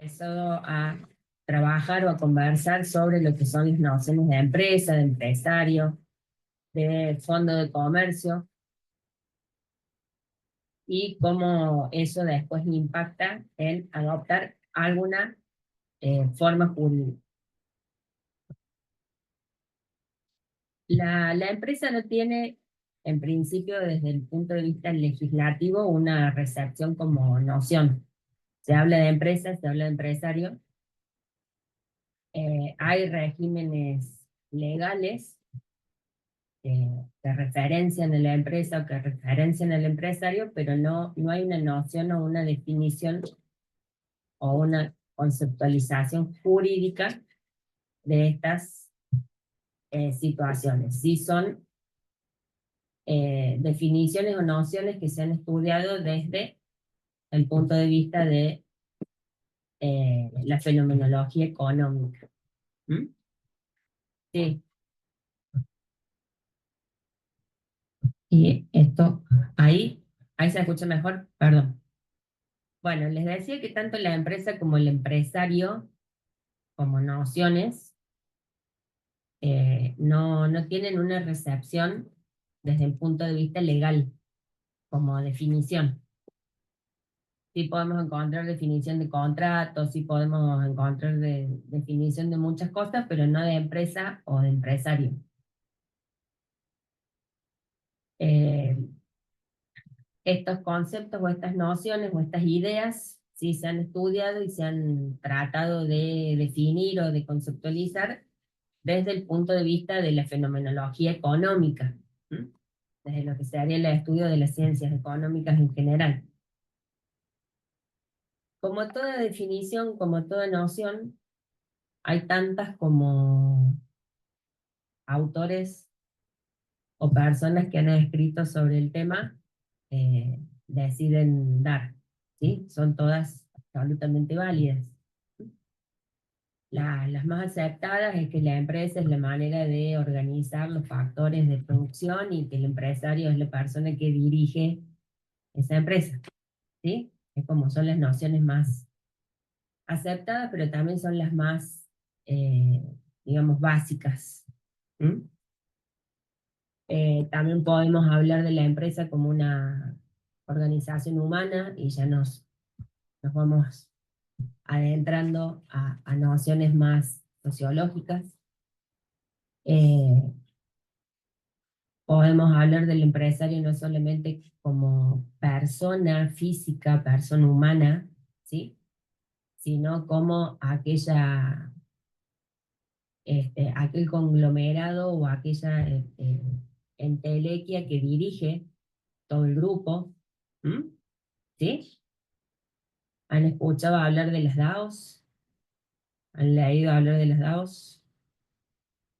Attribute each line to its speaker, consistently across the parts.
Speaker 1: empezado a trabajar o a conversar sobre lo que son las nociones de empresa, de empresario, de fondo de comercio y cómo eso después impacta en adoptar alguna forma jurídica. La empresa no tiene, en principio, desde el punto de vista legislativo, una recepción como noción. Se habla de empresa, se habla de empresario. Hay regímenes legales que referencian a la empresa o que referencian al empresario, pero no hay una noción o una definición o una conceptualización jurídica de estas situaciones. Sí son definiciones o nociones que se han estudiado desde el punto de vista de la fenomenología económica. ¿Mm? Sí, y esto, ahí se escucha mejor, perdón. Bueno, les decía que tanto la empresa como el empresario, como nociones, no tienen una recepción desde el punto de vista legal, como definición. Sí podemos encontrar definición de contrato, sí podemos encontrar definición de muchas cosas, pero no de empresa o de empresario. Eh, Estos conceptos o estas nociones o estas ideas sí se han estudiado y se han tratado de definir o de conceptualizar desde el punto de vista de la fenomenología económica, ¿m? Desde lo que sería el estudio de las ciencias económicas en general. Como toda definición, como toda noción, hay tantas como autores o personas que han escrito sobre el tema deciden dar, ¿sí? Son todas absolutamente válidas. Las más aceptadas es que la empresa es la manera de organizar los factores de producción y que el empresario es la persona que dirige esa empresa, ¿sí? Es como son las nociones más aceptadas, pero también son las más, eh, digamos, básicas. ¿Mm? También podemos hablar de la empresa como una organización humana y ya nos vamos adentrando a nociones más sociológicas. Eh, Podemos hablar del empresario no solamente como persona física, persona humana, ¿sí? Sino como aquel conglomerado o aquella entelequia que dirige todo el grupo. ¿Mm? ¿Sí? ¿Han escuchado hablar de las DAOs? ¿Han leído hablar de las DAOs?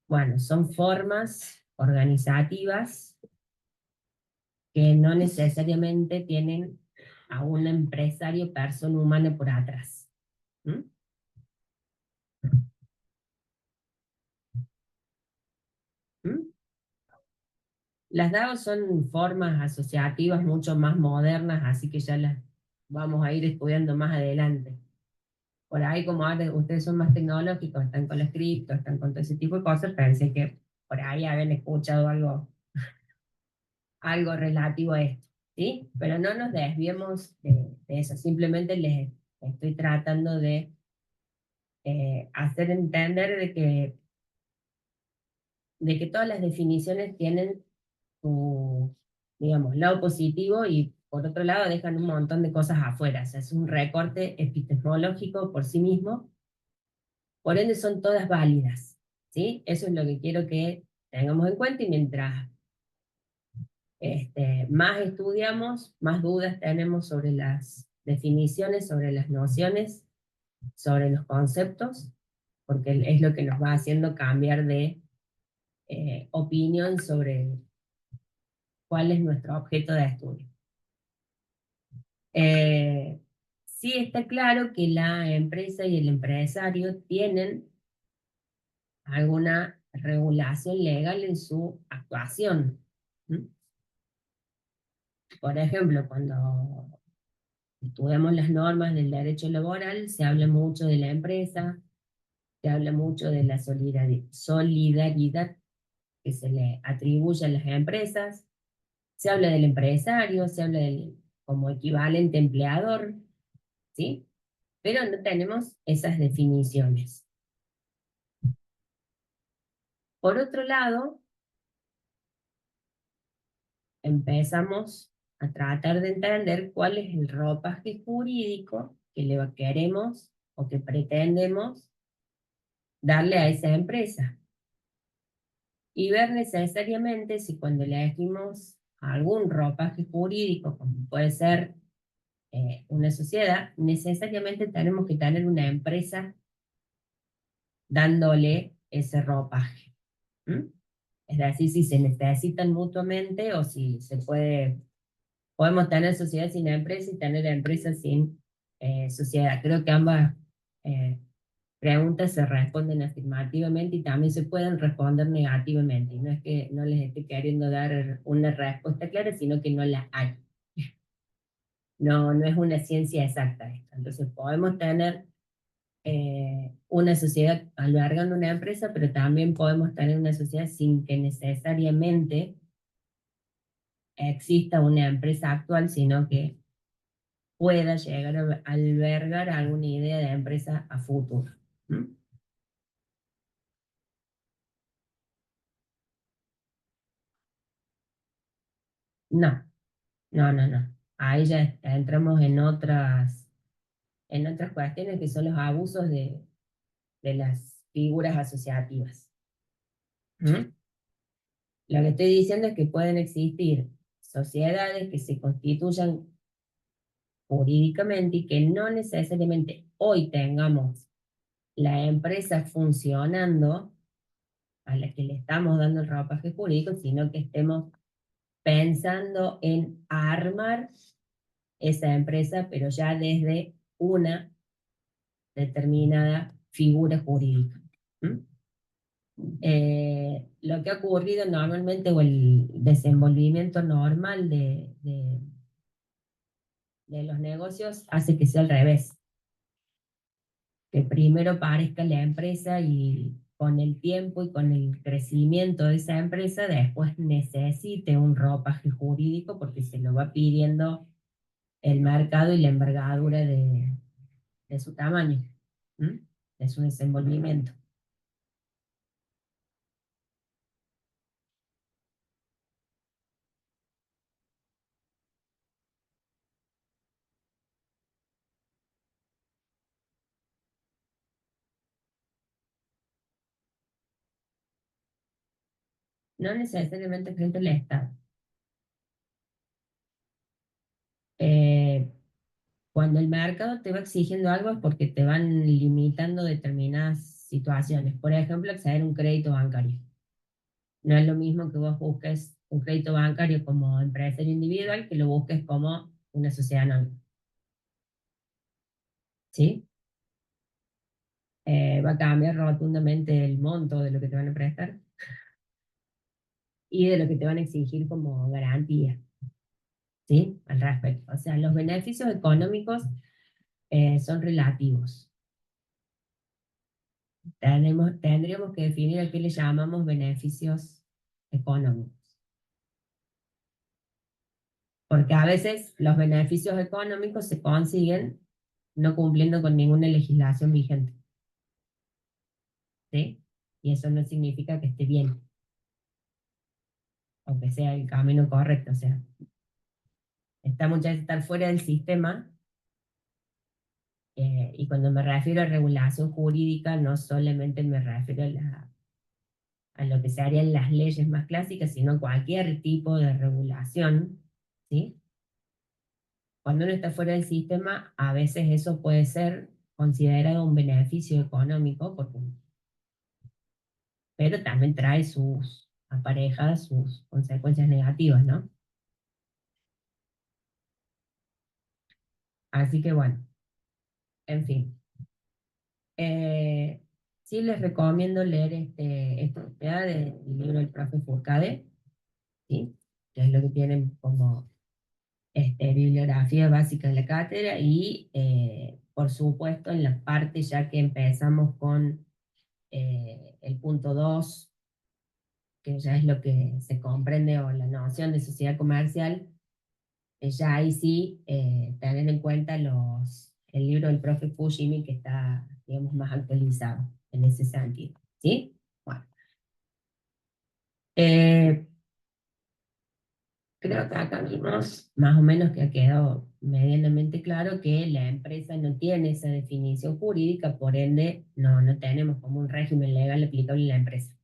Speaker 1: Bueno, son formas organizativas que no necesariamente tienen a un empresario, persona humana por atrás. ¿Mm? ¿Mm? Las DAO son formas asociativas mucho más modernas, así que ya las vamos a ir estudiando más adelante. Por ahí, como ahora ustedes son más tecnológicos, están con las cripto, están con todo ese tipo de cosas, pensé que por ahí habían escuchado algo relativo a esto, ¿sí? Pero no nos desviemos de eso, simplemente les estoy tratando de hacer entender de que todas las definiciones tienen su, digamos, lado positivo y por otro lado dejan un montón de cosas afuera. O sea, es un recorte epistemológico por sí mismo, por ende son todas válidas, ¿sí? Eso es lo que quiero que tengamos en cuenta y mientras más estudiamos, más dudas tenemos sobre las definiciones, sobre las nociones, sobre los conceptos, porque es lo que nos va haciendo cambiar de opinión sobre cuál es nuestro objeto de estudio. Sí está claro que la empresa y el empresario tienen alguna regulación legal en su actuación. ¿Mm? Por ejemplo, cuando estudiamos las normas del derecho laboral, se habla mucho de la empresa, se habla mucho de la solidaridad que se le atribuye a las empresas, se habla del empresario, se habla del como equivalente empleador, ¿sí? Pero no tenemos esas definiciones. Por otro lado, empezamos a tratar de entender cuál es el ropaje jurídico que le queremos o que pretendemos darle a esa empresa. Y ver necesariamente si cuando le decimos algún ropaje jurídico, como puede ser una sociedad, necesariamente tenemos que tener una empresa dándole ese ropaje. ¿Mm? Es decir, si se necesitan mutuamente o si se puede, podemos tener sociedad sin empresa y tener empresa sin sociedad. Creo que ambas eh, preguntas se responden afirmativamente y también se pueden responder negativamente. Y no es que no les esté queriendo dar una respuesta clara, sino que no la hay. No, no es una ciencia exacta esto. Entonces podemos tener una sociedad albergando una empresa, pero también podemos tener una sociedad sin que necesariamente exista una empresa actual, sino que pueda llegar a albergar alguna idea de empresa a futuro. ¿Mm? No, no, no, no. Ahí ya entramos en otras cuestiones que son los abusos de las figuras asociativas. ¿Mm? Lo que estoy diciendo es que pueden existir sociedades que se constituyan jurídicamente y que no necesariamente hoy tengamos la empresa funcionando a la que le estamos dando el ropaje jurídico, sino que estemos pensando en armar esa empresa, pero ya desde una determinada figura jurídica. ¿Mm? Lo que ha ocurrido normalmente o el desenvolvimiento normal de los negocios hace que sea al revés, que primero parezca la empresa y con el tiempo y con el crecimiento de esa empresa después necesite un ropaje jurídico porque se lo va pidiendo el mercado y la envergadura de su tamaño, ¿m? De su desenvolvimiento. No necesariamente frente al Estado. Eh, Cuando el mercado te va exigiendo algo es porque te van limitando determinadas situaciones. Por ejemplo, acceder a un crédito bancario. No es lo mismo que vos busques un crédito bancario como empresario individual que lo busques como una sociedad anónima. ¿Sí? Va a cambiar rotundamente el monto de lo que te van a prestar y de lo que te van a exigir como garantía. ¿Sí? Al respecto. O sea, los beneficios económicos son relativos. Tendríamos que definir a qué le llamamos beneficios económicos. Porque a veces los beneficios económicos se consiguen no cumpliendo con ninguna legislación vigente. ¿Sí? Y eso no significa que esté bien o que sea el camino correcto. O sea, está muchas veces estar fuera del sistema. Y cuando me refiero a regulación jurídica, no solamente me refiero a lo que se harían las leyes más clásicas, sino cualquier tipo de regulación, ¿sí? Cuando uno está fuera del sistema, a veces eso puede ser considerado un beneficio económico, pero también trae sus aparejas, sus consecuencias negativas, ¿no? Así que bueno, en fin. Eh, sí les recomiendo leer esta idea del libro del profe Furcade, ¿sí? Que es lo que tienen como bibliografía básica de la cátedra y, por supuesto, en la parte ya que empezamos con el punto 2 que ya es lo que se comprende o la noción de sociedad comercial, ya ahí sí tener en cuenta el libro del profe Fujimi que está, digamos, más actualizado en ese sentido. ¿Sí? Bueno, eh, creo que acá vimos más o menos que ha quedado medianamente claro que la empresa no tiene esa definición jurídica, por ende no tenemos como un régimen legal aplicable a la empresa.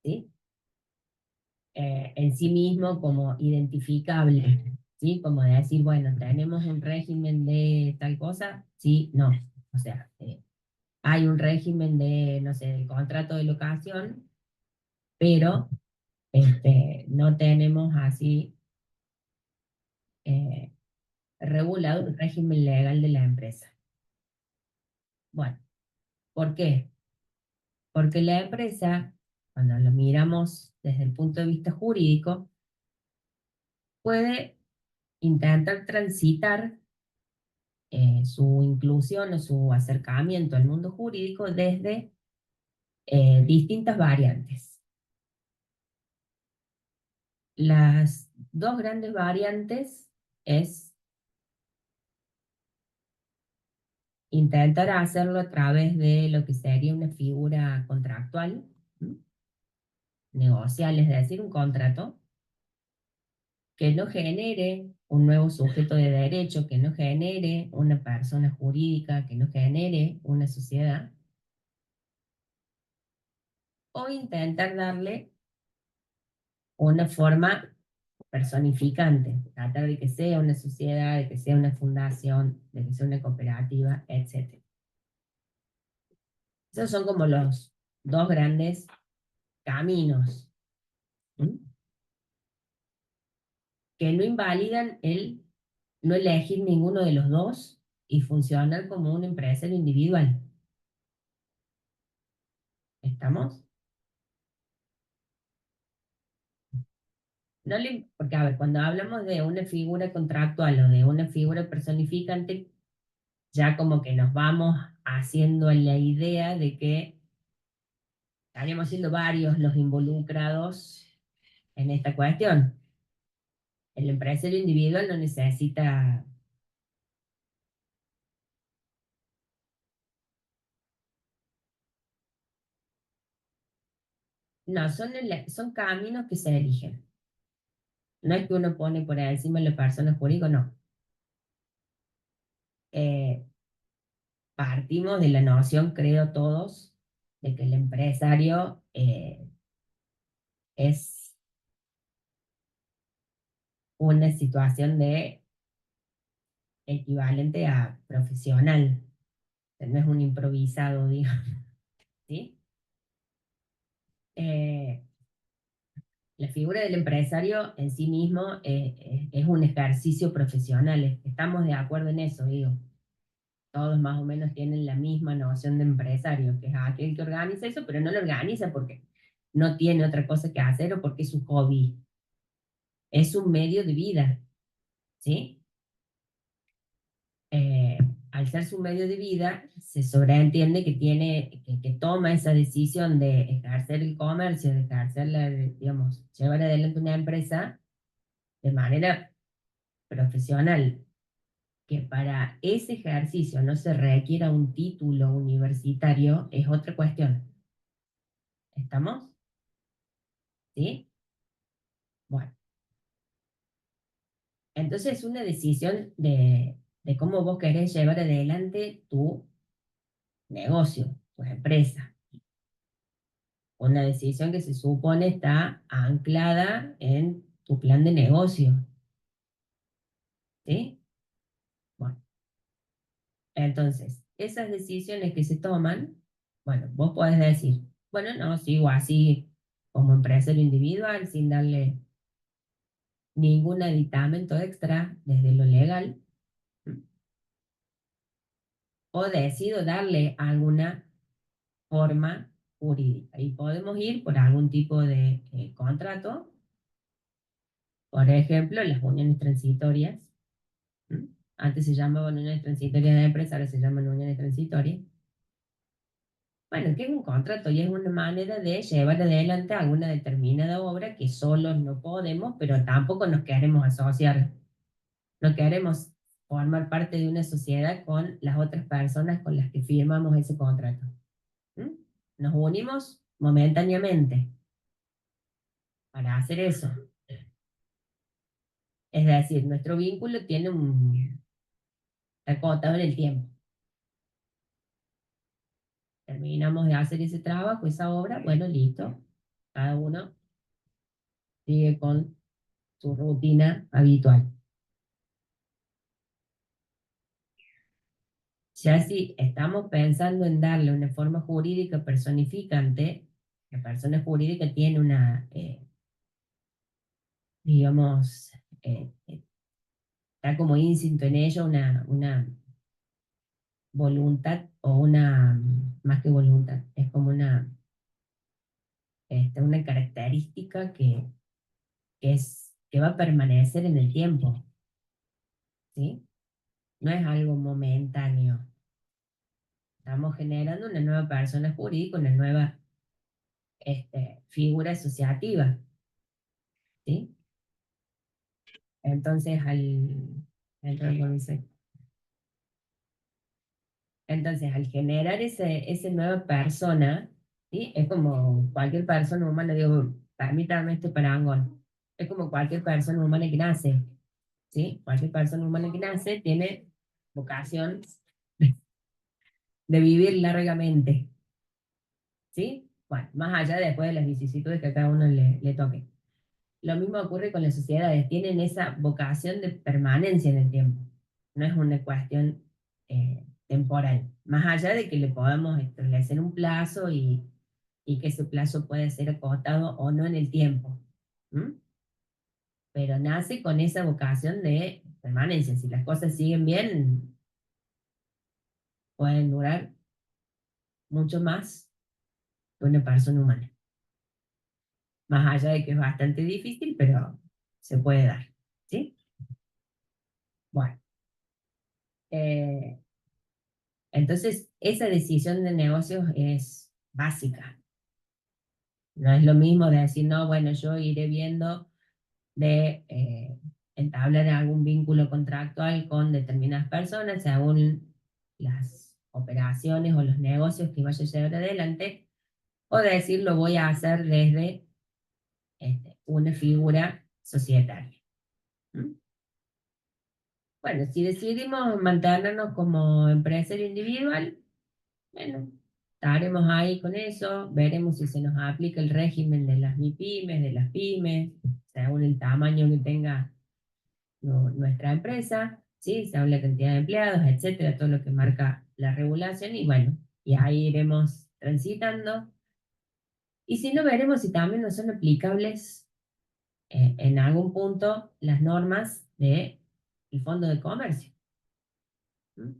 Speaker 1: ¿Sí? En sí mismo como identificable, ¿sí? Como de decir, bueno, tenemos un régimen de tal cosa, sí, no. O sea, hay un régimen de, no sé, del contrato de locación, pero no tenemos así eh, regulado el régimen legal de la empresa. Bueno, ¿por qué? Porque la empresa, cuando lo miramos desde el punto de vista jurídico, puede intentar transitar su inclusión o su acercamiento al mundo jurídico desde distintas variantes. Las dos grandes variantes es intentar hacerlo a través de lo que sería una figura contractual, ¿m? Negocial, es decir, un contrato que no genere un nuevo sujeto de derecho, que no genere una persona jurídica, que no genere una sociedad, o intentar darle una forma personificante, tratar de que sea una sociedad, de que sea una fundación, de que sea una cooperativa, etc. Esos son como los dos grandes caminos, ¿m? Que no invalidan el no elegir ninguno de los dos y funcionar como un empresario individual. ¿Estamos? No le, porque, a ver, cuando hablamos de una figura contractual o de una figura personificante, ya como que nos vamos haciendo la idea de que estaríamos siendo varios los involucrados en esta cuestión. El empresario individual no necesita, no, son caminos que se eligen. No es que uno pone por encima de la persona jurídica, no. Eh, Partimos de la noción, creo todos, de que el empresario es una situación de equivalente a profesional, no es un improvisado, digamos, ¿sí? Eh, la figura del empresario en sí mismo es un ejercicio profesional, estamos de acuerdo en eso, digo. Todos más o menos tienen la misma noción de empresario, que es aquel que organiza eso, pero no lo organiza porque no tiene otra cosa que hacer o porque es su hobby, es un medio de vida, ¿sí? Eh, Al ser su medio de vida, se sobreentiende que que toma esa decisión de ejercer el comercio, de ejercer digamos, llevar adelante una empresa de manera profesional, que para ese ejercicio no se requiera un título universitario, es otra cuestión. ¿Estamos? ¿Sí? Bueno, entonces es una decisión de cómo vos querés llevar adelante tu negocio, tu empresa. Una decisión que se supone está anclada en tu plan de negocio. ¿Sí? Bueno, entonces, esas decisiones que se toman, bueno, vos podés decir, bueno, no, sigo así como empresario individual, sin darle ningún aditamento extra desde lo legal, o decido darle alguna forma jurídica. Y podemos ir por algún tipo de contrato, por ejemplo, las uniones transitorias, Antes se llamaban uniones transitorias de empresa, ahora se llaman uniones transitorias. Bueno, que es un contrato y es una manera de llevar adelante alguna determinada obra que solos no podemos, pero tampoco nos queremos asociar, no queremos formar parte de una sociedad con las otras personas con las que firmamos ese contrato. ¿Mm? Nos unimos momentáneamente para hacer eso. Es decir, nuestro vínculo tiene un está acotado en el tiempo. Terminamos de hacer ese trabajo, esa obra, bueno, listo. Cada uno sigue con su rutina habitual. Ya si estamos pensando en darle una forma jurídica personificante, la persona jurídica tiene una, digamos, está como íncito en ello una voluntad o una, más que voluntad, es como una característica que va a permanecer en el tiempo, ¿sí? No es algo momentáneo. Estamos generando una nueva persona jurídica, una nueva figura asociativa, ¿sí? Entonces, entonces, al generar ese nueva persona, ¿sí? Es como cualquier persona humana, digo, permítame este parangón, es como cualquier persona humana que nace, ¿sí? Cualquier persona humana que nace tiene vocación de vivir largamente, ¿sí? Bueno, más allá después de las vicisitudes que a cada uno le toque. Lo mismo ocurre con las sociedades, tienen esa vocación de permanencia en el tiempo, no es una cuestión temporal, más allá de que le podamos establecer un plazo y que ese plazo puede ser acotado o no en el tiempo, ¿m? Pero nace con esa vocación de permanencia, si las cosas siguen bien, pueden durar mucho más que una persona humana, más allá de que es bastante difícil, pero se puede dar, ¿sí? Bueno. eh, Entonces, esa decisión de negocios es básica. No es lo mismo de decir, no, bueno, yo iré viendo de entablar algún vínculo contractual con determinadas personas según las operaciones o los negocios que vaya a llevar adelante, o de decir, lo voy a hacer desde una figura societaria. ¿Mm? Bueno, si decidimos mantenernos como empresario individual, bueno, estaremos ahí con eso, veremos si se nos aplica el régimen de las MIPYMES, de las pymes, según el tamaño que tenga nuestra empresa, ¿sí? Según la cantidad de empleados, etcétera, todo lo que marca la regulación, y bueno, y ahí iremos transitando. Y si no, veremos si también nos son aplicables en algún punto las normas del Fondo de Comercio. ¿Mm?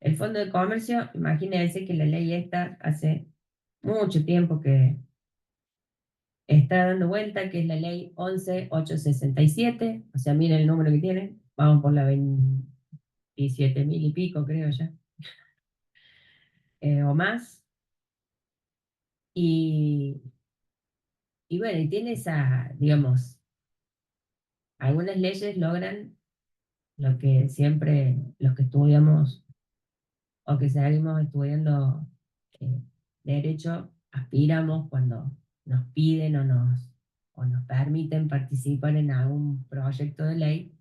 Speaker 1: El Fondo de Comercio, imagínense que la ley esta hace mucho tiempo que está dando vuelta, que es la ley 11.867, o sea, miren el número que tiene, vamos por la 27.000 y pico, creo ya, o más, y, y bueno, y tiene esa, digamos, algunas leyes logran lo que siempre los que estudiamos o que seguimos estudiando eh, derecho aspiramos cuando nos piden o nos permiten participar en algún proyecto de ley,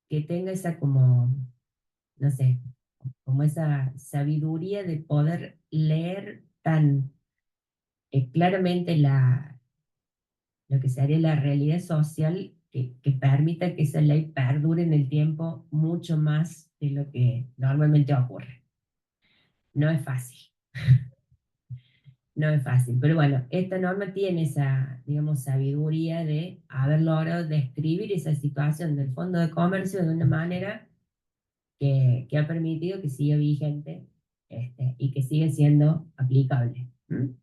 Speaker 1: que tenga esa como, no sé, como esa sabiduría de poder leer tan claramente lo que sería la realidad social que permita que esa ley perdure en el tiempo mucho más de lo que normalmente ocurre. No es fácil, no es fácil, pero bueno, esta norma tiene esa, digamos, sabiduría de haber logrado describir esa situación del Fondo de Comercio de una manera que ha permitido que siga vigente y que sigue siendo aplicable. ¿M?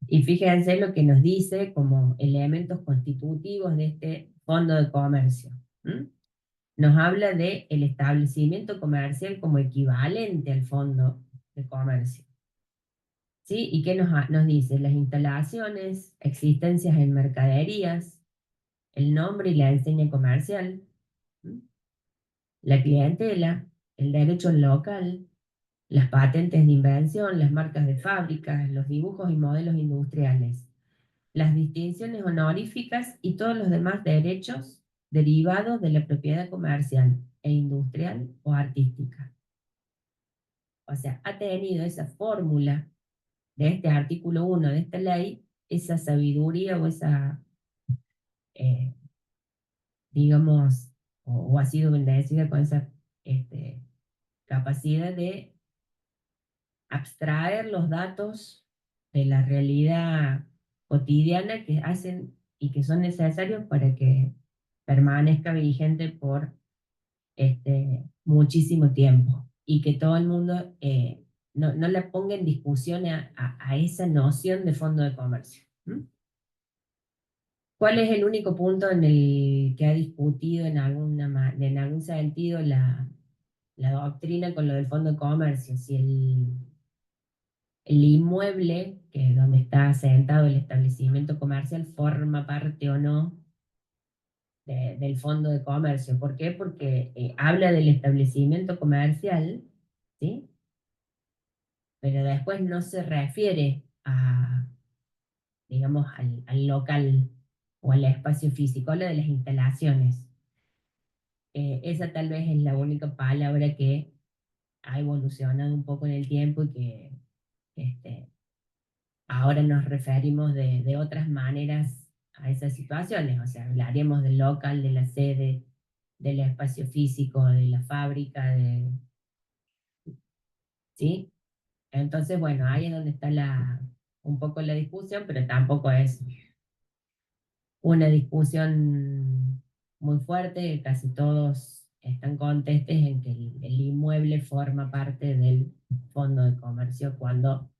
Speaker 1: Y fíjense lo que nos dice como elementos constitutivos de este Fondo de Comercio. ¿M? nos habla de el establecimiento comercial como equivalente al fondo de comercio. ¿Sí? ¿Y qué nos dice? Las instalaciones, existencias en mercaderías, el nombre y la enseña comercial, ¿m? La clientela, el derecho local, las patentes de invención, las marcas de fábricas, los dibujos y modelos industriales, las distinciones honoríficas y todos los demás derechos derivados de la propiedad comercial e industrial o artística. O sea, ha tenido esa fórmula de este artículo 1 de esta ley, esa sabiduría o esa, eh, digamos, o ha sido bendecida con esa capacidad de abstraer los datos de la realidad cotidiana que hacen y que son necesarios para que permanezca vigente por muchísimo tiempo y que todo el mundo no le ponga en discusión a esa noción de fondo de comercio. ¿Mm? ¿Cuál es el único punto en el que ha discutido en algún sentido la doctrina con lo del fondo de comercio? Si el inmueble, que es donde está asentado el establecimiento comercial, forma parte o no del fondo de comercio. ¿Por qué? Porque habla del establecimiento comercial, ¿sí? Pero después no se refiere a, digamos, al local o al espacio físico, habla de las instalaciones. Esa tal vez es la única palabra que ha evolucionado un poco en el tiempo y que este, ahora nos referimos de otras maneras a esas situaciones. O sea, hablaríamos del local, de la sede, del espacio físico, de la fábrica, ¿sí? Entonces, bueno, ahí es donde está un poco la discusión, pero tampoco es una discusión muy fuerte. Casi todos están contestes en que el inmueble forma parte del fondo de comercio cuando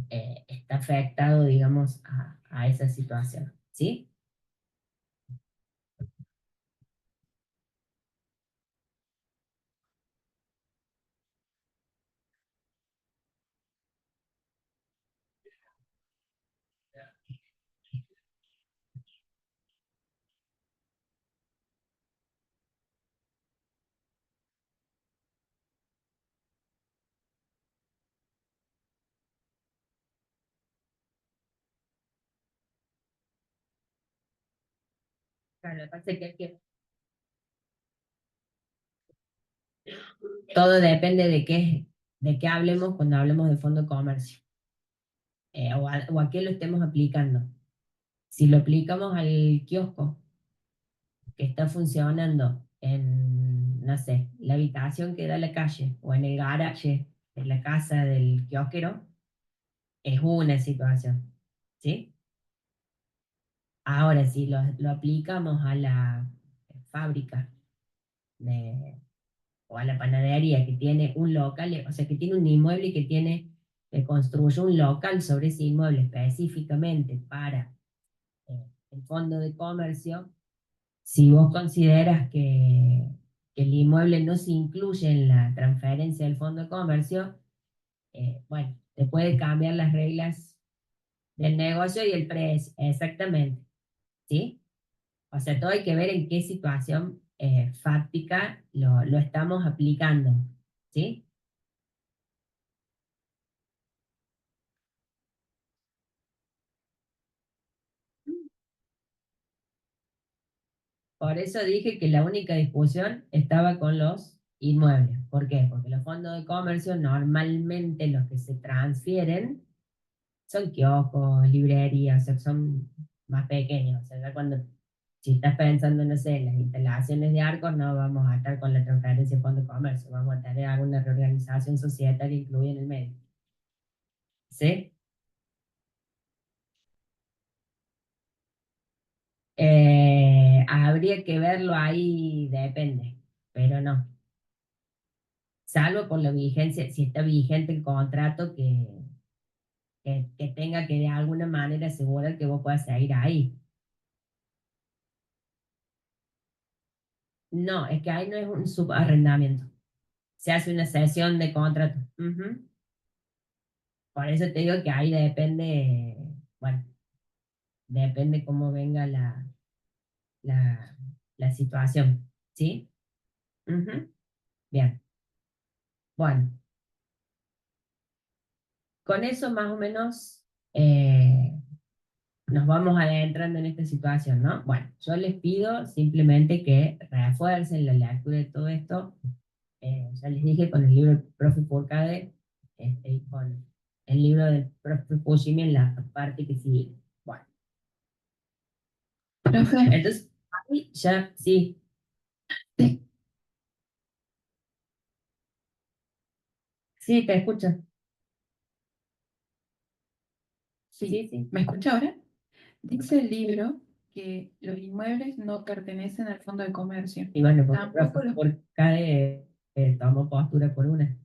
Speaker 1: está afectado, digamos, a esa situación, ¿sí? Claro, lo que pasa es que todo depende de qué hablemos cuando hablemos de fondo de comercio, o a qué lo estemos aplicando. Si lo aplicamos al kiosco que está funcionando en, no sé, la habitación que da a la calle o en el garaje de la casa del kiosquero, es una situación, ¿sí? Ahora, si lo aplicamos a la fábrica de o a la panadería que tiene un local, o sea, que tiene un inmueble y que construyó un local sobre ese inmueble específicamente para el fondo de comercio, si vos consideras que el inmueble no se incluye en la transferencia del fondo de comercio, bueno, te puede cambiar las reglas del negocio y el precio, exactamente, ¿sí? O sea, todo hay que ver en qué situación fáctica lo estamos aplicando, ¿sí? Por eso dije que la única discusión estaba con los inmuebles. ¿Por qué? Porque los fondos de comercio normalmente los que se transfieren son kioscos, librerías, o sea, son más pequeños. O sea, ya cuando, si estás pensando, no sé, en las instalaciones de Arcos, no vamos a estar con la transferencia de fondo de comercio, vamos a tener alguna reorganización societaria incluida en el medio. ¿Sí? Habría que verlo ahí, depende, pero no. Salvo por la vigencia, si está vigente el contrato que tenga que de alguna manera asegurar que vos puedas seguir ahí. No, es que ahí no es un subarrendamiento. Se hace una sesión de contrato. Ujú. Por eso te digo que ahí depende, bueno, depende cómo venga la, la situación. ¿Sí? Ujú. Bien. Bueno, con eso más o menos eh, nos vamos adentrando en esta situación, ¿no? Bueno, yo les pido simplemente que refuercen la lectura de todo esto. Ya les dije con el libro del profe Furcade y con el libro del profe Fushimi en la parte que sigue. Bueno,
Speaker 2: Profe,
Speaker 1: entonces, ahí ya, sí,
Speaker 2: sí,
Speaker 1: sí, te escucho.
Speaker 2: sí,
Speaker 1: Sí, sí.
Speaker 2: ¿me escucha ahora? Dice el libro que los inmuebles no pertenecen al Fondo de Comercio.
Speaker 1: Y bueno, porque el profe
Speaker 2: Tampoco los,
Speaker 1: Furcade tomó postura por una.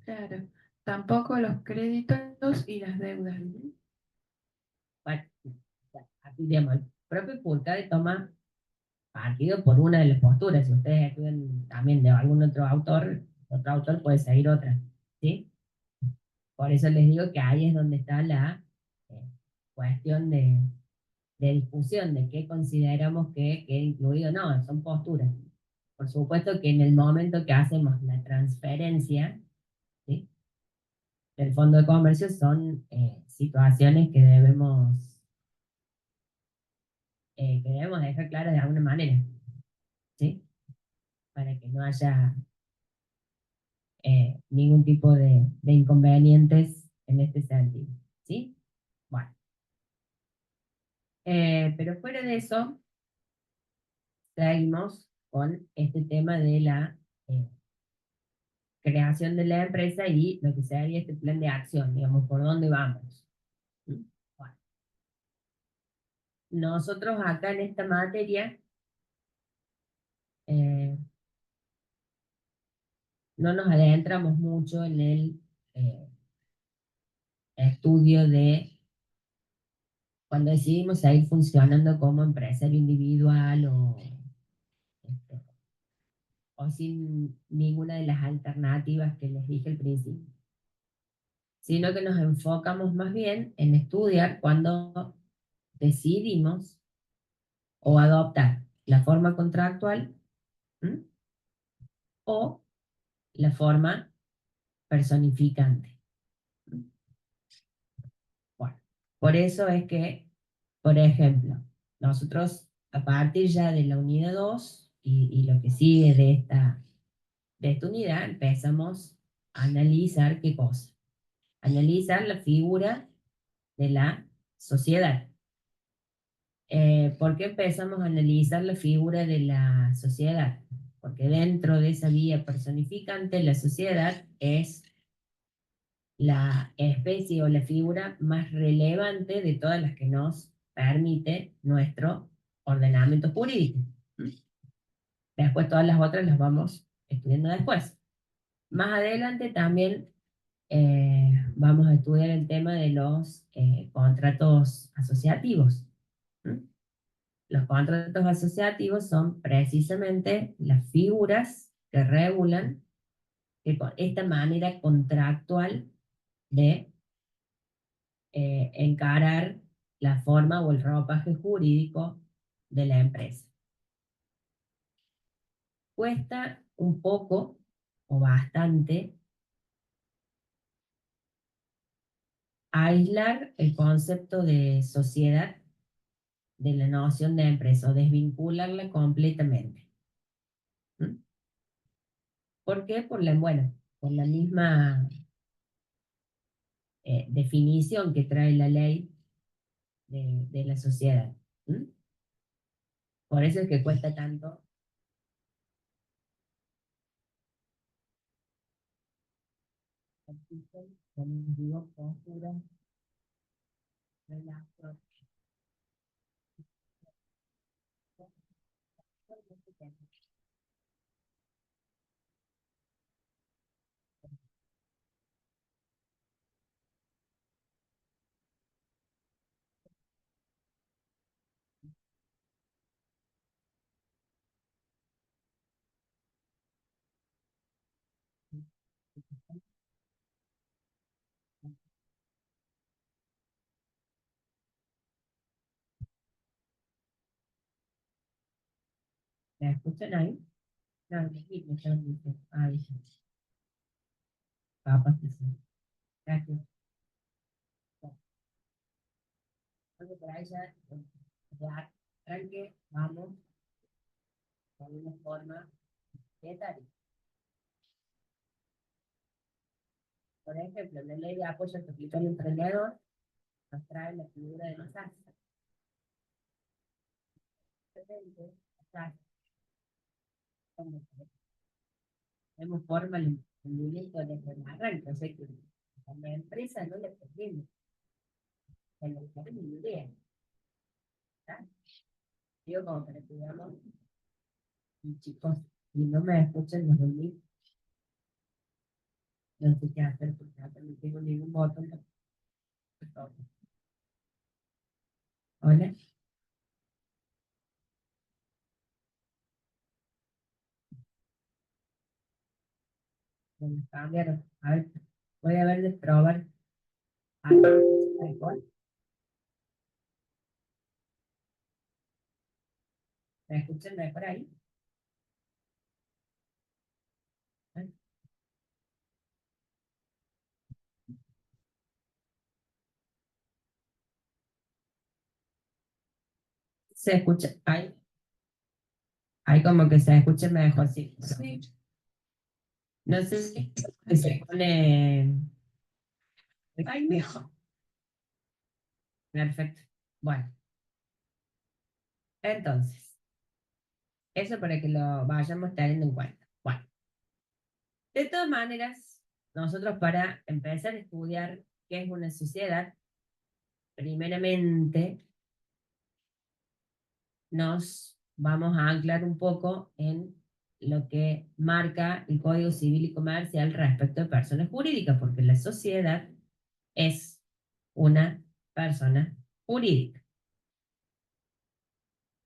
Speaker 2: claro, tampoco los créditos y las deudas.
Speaker 1: Bueno, ya, aquí digamos, el propio Furcade toma partido por una de las posturas. Si ustedes estudian también de algún otro autor puede seguir otra, ¿sí? Por eso les digo que ahí es donde está la eh, cuestión de discusión de qué consideramos que queda incluido. No, son posturas. Por supuesto que en el momento que hacemos la transferencia, ¿sí?, del Fondo de Comercio son situaciones que debemos dejar claras de alguna manera, ¿sí? Para que no haya ningún tipo de inconvenientes en este sentido, ¿sí? Bueno, pero fuera de eso, seguimos con este tema de la creación de la empresa y lo que sería este plan de acción, digamos, por dónde vamos. ¿Sí? Bueno, nosotros acá en esta materia eh, no nos adentramos mucho en el eh, estudio de cuando decidimos seguir funcionando como empresario individual este, o sin ninguna de las alternativas que les dije al principio, sino que nos enfocamos más bien en estudiar cuando decidimos o adoptar la forma contractual, ¿m?, o la forma personificante. Bueno, por eso es que, por ejemplo, nosotros a partir ya de la unidad 2 y lo que sigue de esta unidad empezamos a analizar qué cosa. Analizar la figura de la sociedad. ¿Por qué empezamos a analizar la figura de la sociedad? Porque dentro de esa vía personificante, la sociedad es la especie o la figura más relevante de todas las que nos permite nuestro ordenamiento jurídico. Después todas las otras las vamos estudiando después. Más adelante también vamos a estudiar el tema de los contratos asociativos. ¿Mm? Los contratos asociativos son precisamente las figuras que regulan esta manera contractual de encarar la forma o el ropaje jurídico de la empresa. Cuesta un poco o bastante aislar el concepto de sociedad de la noción de empresa o desvincularla completamente. ¿Mm? ¿Por qué? Bueno, por la misma definición que trae la ley de la sociedad. ¿Mm? Por eso es que cuesta tanto. Existen, como digo, posturas, relatos. ¿Me escuchan ahí? No, no, me están diciendo. Ay, papas que sí. Gracias. Bueno, por ahí ya arranque, vamos, con una forma de tarea. Por ejemplo, la ley de apoyo al territorio emprendedor nos trae la figura de los ASA. Como tenemos forma el emprendimiento desde el arranque, o sea que a la empresa no le perdemos, se le perdemos ni idea. ¿Tá? Yo como para que digamos, y chicos, si no me escuchan los dormí, no sé qué hacer porque acá no tengo ningún botón. Hola, me cambiaron. A ver, voy a ver de probar. Mejor. ¿Me escuchan mejor ahí? ¿Eh? Se escucha, ahí como que se escucha mejor, sí.
Speaker 2: Sí.
Speaker 1: No sé si se pone. Ay, mejor. Perfecto. Bueno, entonces, eso para que lo vayamos teniendo en cuenta. Bueno, de todas maneras, nosotros para empezar a estudiar qué es una sociedad, primeramente nos vamos a anclar un poco en lo que marca el Código Civil y Comercial respecto de personas jurídicas, porque la sociedad es una persona jurídica.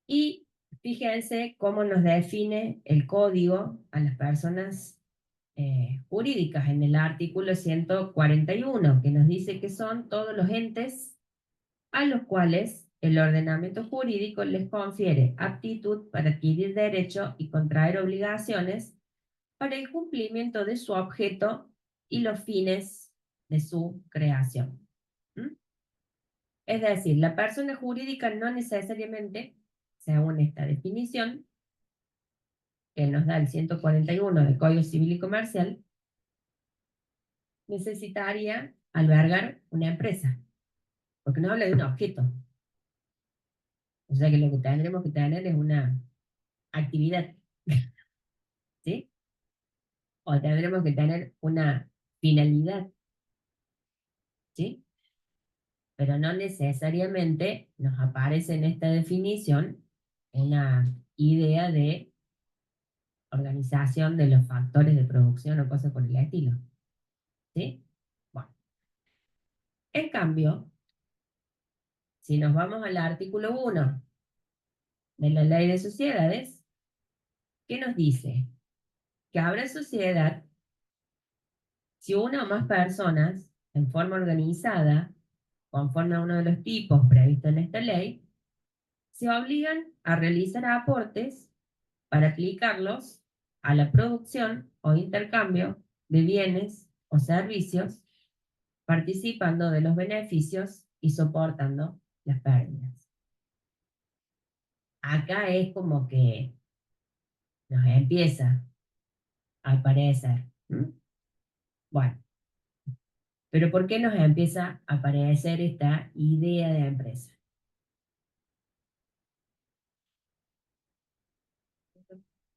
Speaker 1: Y fíjense cómo nos define el código a las personas jurídicas en el artículo 141, que nos dice que son todos los entes a los cuales el ordenamiento jurídico les confiere aptitud para adquirir derecho y contraer obligaciones para el cumplimiento de su objeto y los fines de su creación. ¿Mm? Es decir, la persona jurídica no necesariamente, según esta definición, que nos da el 141 del Código Civil y Comercial, necesitaría albergar una empresa, porque no habla de un objeto. O sea que lo que tendremos que tener es una actividad, ¿sí? O tendremos que tener una finalidad, ¿sí? Pero no necesariamente nos aparece en esta definición una idea de organización de los factores de producción o cosas por el estilo, ¿sí? Bueno, en cambio, si nos vamos al artículo 1 de la Ley de Sociedades, ¿qué nos dice? Que habrá sociedad si una o más personas, en forma organizada, conforme a uno de los tipos previstos en esta ley, se obligan a realizar aportes para aplicarlos a la producción o intercambio de bienes o servicios, participando de los beneficios y soportando las pérdidas. Acá es como que nos empieza a aparecer. ¿Mm? Bueno, pero ¿por qué nos empieza a aparecer esta idea de empresa?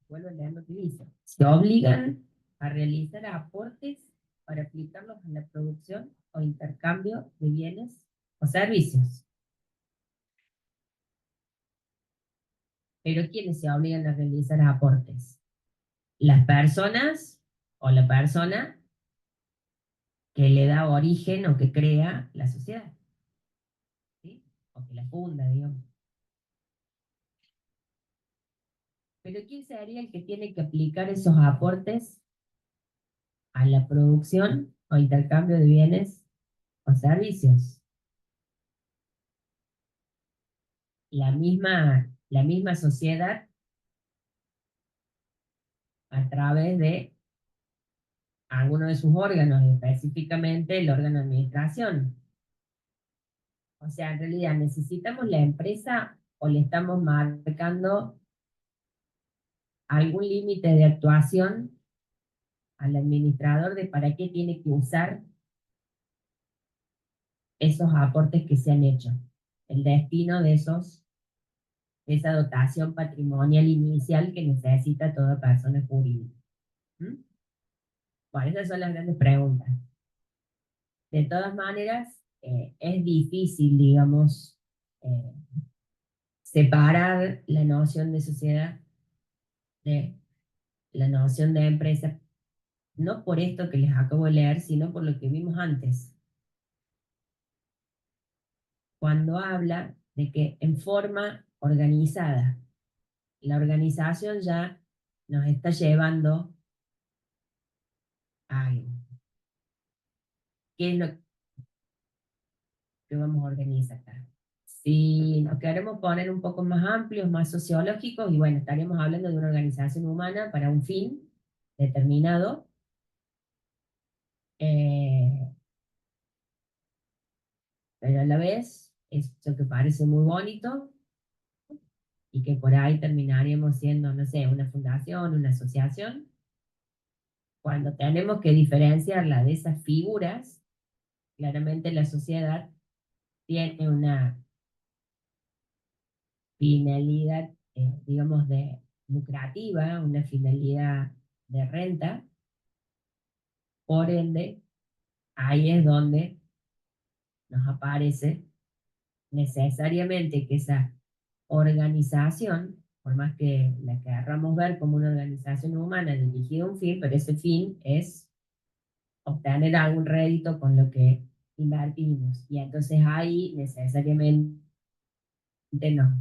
Speaker 1: Vuelvo a leer lo que dice. Se obligan a realizar aportes para aplicarlos a la producción o intercambio de bienes o servicios. Pero ¿quiénes se obligan a realizar aportes? Las personas o la persona que le da origen o que crea la sociedad, ¿sí? O que la funda, digamos. Pero ¿quién sería el que tiene que aplicar esos aportes a la producción o intercambio de bienes o servicios. La misma sociedad a través de alguno de sus órganos, específicamente el órgano de administración. O sea, en realidad necesitamos la empresa o le estamos marcando algún límite de actuación al administrador de para qué tiene que usar esos aportes que se han hecho, el destino de esa dotación patrimonial inicial que necesita toda persona jurídica. ¿Mm? Bueno, esas son las grandes preguntas. De todas maneras, es difícil, digamos, eh, separar la noción de sociedad de la noción de empresa, no por esto que les acabo de leer, sino por lo que vimos antes, cuando habla de que en forma organizada, la organización ya nos está llevando a qué es lo que vamos a organizar acá. Si nos queremos poner un poco más amplios, más sociológicos, y bueno, estaremos hablando de una organización humana para un fin determinado, eh, pero a la vez, esto que parece muy bonito, y que por ahí terminaríamos siendo, no sé, una fundación, una asociación, cuando tenemos que diferenciarla de esas figuras, claramente la sociedad tiene una finalidad, digamos, de lucrativa, una finalidad de renta, por ende, ahí es donde nos aparece necesariamente que esa organización, por más que la querramos ver como una organización humana dirigida a un fin, pero ese fin es obtener algún rédito con lo que invertimos. Y entonces ahí necesariamente nos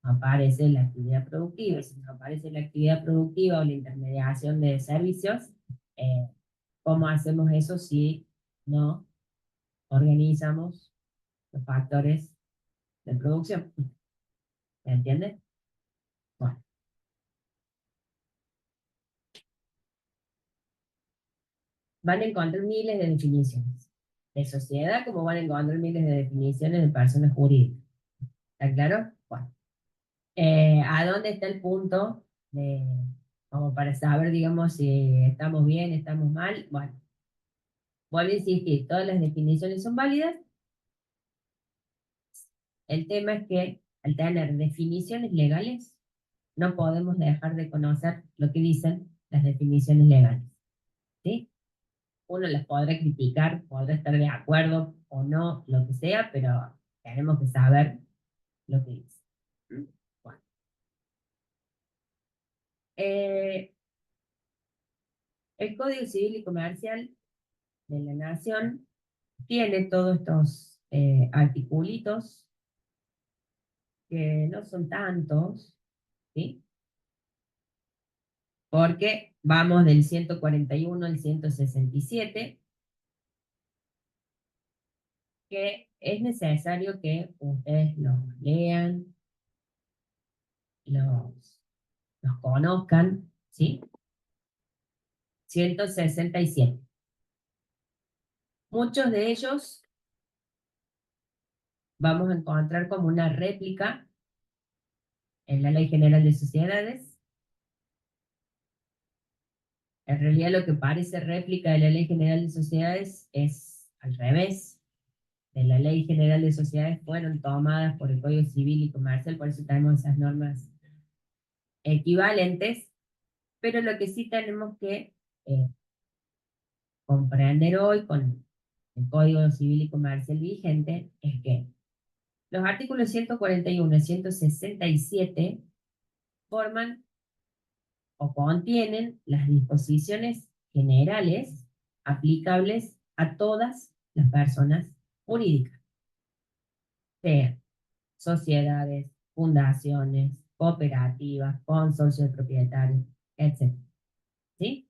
Speaker 1: aparece la actividad productiva. Y si nos aparece la actividad productiva o la intermediación de servicios, eh, ¿cómo hacemos eso si no organizamos los factores de producción? ¿Me entiendes? Bueno, van a encontrar miles de definiciones de sociedad, como van a encontrar miles de definiciones de personas jurídicas. ¿Está claro? Bueno, ¿a dónde está el punto de, como para saber, digamos, si estamos bien, estamos mal? Bueno, vuelvo a insistir, todas las definiciones son válidas. El tema es que al tener definiciones legales, no podemos dejar de conocer lo que dicen las definiciones legales. ¿Sí? Uno las podrá criticar, podrá estar de acuerdo o no, lo que sea, pero tenemos que saber lo que dice. ¿Mm? Bueno. Eh, el Código Civil y Comercial de la Nación tiene todos estos articulitos que no son tantos, ¿sí? Porque vamos del 141 al 167, que es necesario que ustedes los lean, los, los conozcan, ¿sí? 167. Muchos de ellos vamos a encontrar como una réplica en la Ley General de Sociedades. En realidad lo que parece réplica de la Ley General de Sociedades es al revés. De la Ley General de Sociedades fueron tomadas por el Código Civil y Comercial, por eso tenemos esas normas equivalentes, pero lo que sí tenemos que comprender hoy con el Código Civil y Comercial vigente es que los artículos 141 y 167 forman o contienen las disposiciones generales aplicables a todas las personas jurídicas, sean sociedades, fundaciones, cooperativas, consorcios de propietarios, etc. ¿Sí?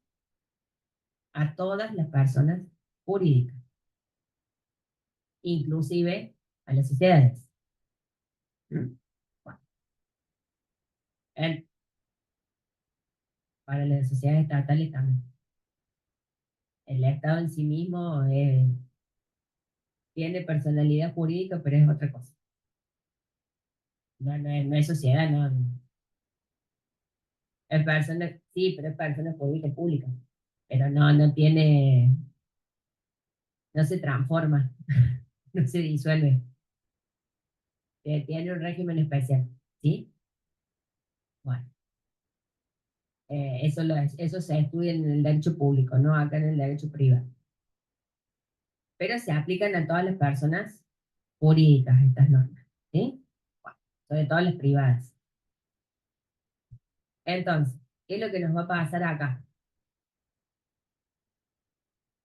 Speaker 1: a todas las personas jurídicas, inclusive a las sociedades. ¿Mm? Bueno, para las sociedades estatales también. El Estado en sí mismo tiene personalidad jurídica, pero es otra cosa. No es sociedad, no. Es persona, sí, pero es persona jurídica pública. Pero no tiene, no se transforma, no se disuelve. Tiene un régimen especial, ¿sí? Bueno, eso se estudia en el derecho público, no acá en el derecho privado. Pero se aplican a todas las personas jurídicas estas normas, ¿sí? Bueno, sobre todo las privadas. Entonces, ¿qué es lo que nos va a pasar acá?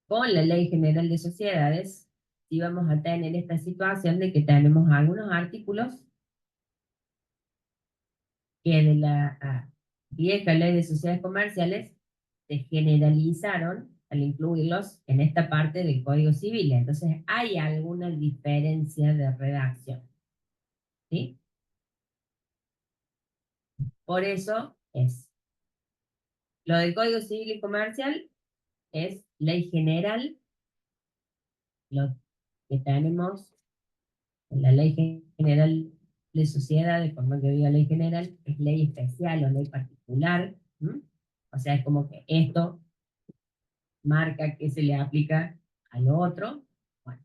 Speaker 1: Con la Ley General de Sociedades, sí vamos a tener esta situación de que tenemos algunos artículos que de la vieja Ley de Sociedades Comerciales se generalizaron al incluirlos en esta parte del Código Civil. Entonces, hay alguna diferencia de redacción, ¿sí? Por eso lo del Código Civil y Comercial es ley general, lo que tenemos en la Ley General de Sociedades, por más que diga ley general, es ley especial o ley particular. ¿M? O sea, es como que esto marca que se le aplica al otro. Bueno,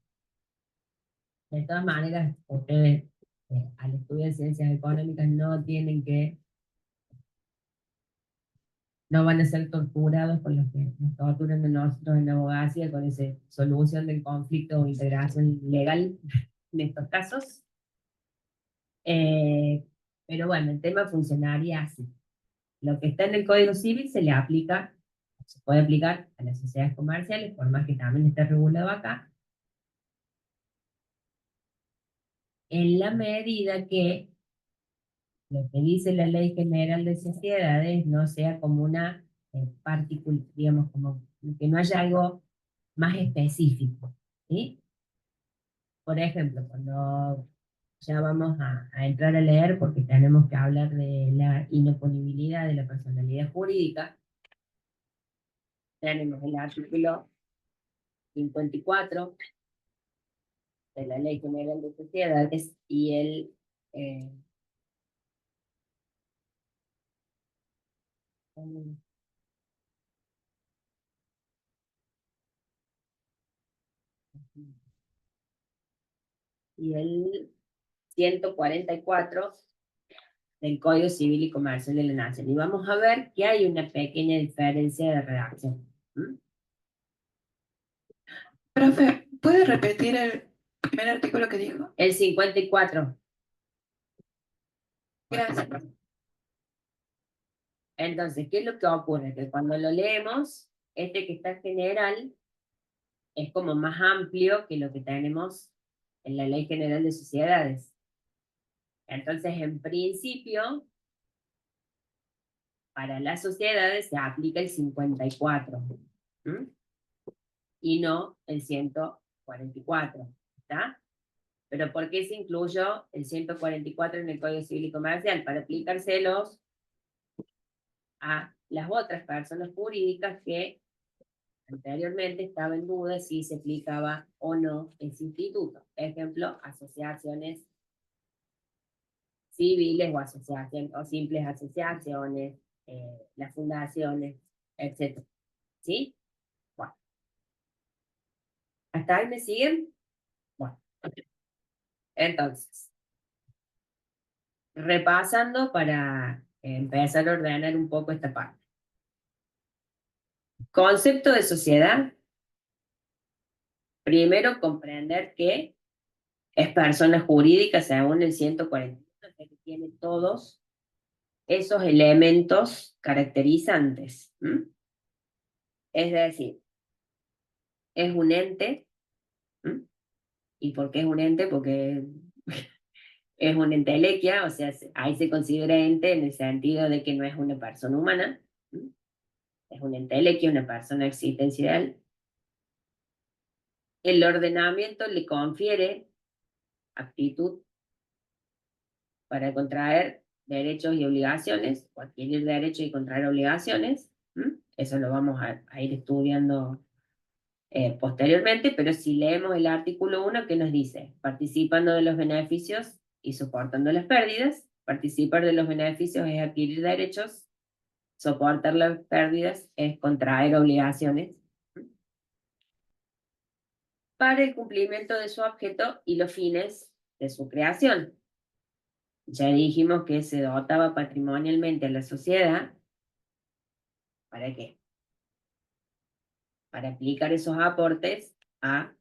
Speaker 1: de todas maneras, ustedes al estudiar ciencias económicas no van a ser torturados por los que nos torturan a nosotros en la abogacía con esa solución del conflicto o integración legal en estos casos. Eh, pero bueno, el tema funcionaría así. Lo que está en el Código Civil se puede aplicar a las sociedades comerciales, por más que también esté regulado acá, en la medida que lo que dice la Ley General de Sociedades no sea como una particular, digamos, como que no haya algo más específico, ¿sí? Por ejemplo, cuando ya vamos a entrar a leer, porque tenemos que hablar de la inoponibilidad de la personalidad jurídica, tenemos el artículo 54 de la Ley General de Sociedades eh, y el 144 del Código Civil y Comercial de la Nación. Y vamos a ver que hay una pequeña diferencia de redacción. ¿Mm?
Speaker 2: Profe, ¿puede repetir el primer artículo que dijo?
Speaker 1: El 54.
Speaker 2: Gracias.
Speaker 1: Entonces, ¿qué es lo que ocurre? Que cuando lo leemos, este que está general es como más amplio que lo que tenemos en la Ley General de Sociedades. Entonces, en principio, para las sociedades se aplica el 54, ¿m? Y no el 144, ¿está? Pero ¿por qué se incluyó el 144 en el Código Civil y Comercial? Para aplicárselos a las otras personas jurídicas que anteriormente estaba en duda si se aplicaba o no ese instituto. Ejemplo, asociaciones civiles o simples asociaciones, las fundaciones, etc. ¿Sí? Bueno, ¿hasta ahí me siguen? Bueno, entonces, repasando para empezar a ordenar un poco esta parte. Concepto de sociedad. Primero, comprender que es persona jurídica según el 141, que tiene todos esos elementos caracterizantes. ¿M? Es decir, es un ente. ¿M? ¿Y por qué es un ente? Porque es una entelequia, o sea, ahí se considera ente en el sentido de que no es una persona humana. ¿M? es un entelequio, una persona existencial. El ordenamiento le confiere aptitud para contraer derechos y obligaciones, o adquirir derechos y contraer obligaciones. Eso lo vamos a ir estudiando posteriormente, pero si leemos el artículo 1, ¿qué nos dice? Participando de los beneficios y soportando las pérdidas. Participar de los beneficios es adquirir derechos, soportar las pérdidas es contraer obligaciones para el cumplimiento de su objeto y los fines de su creación. Ya dijimos que se dotaba patrimonialmente a la sociedad. ¿Para qué? Para aplicar esos aportes a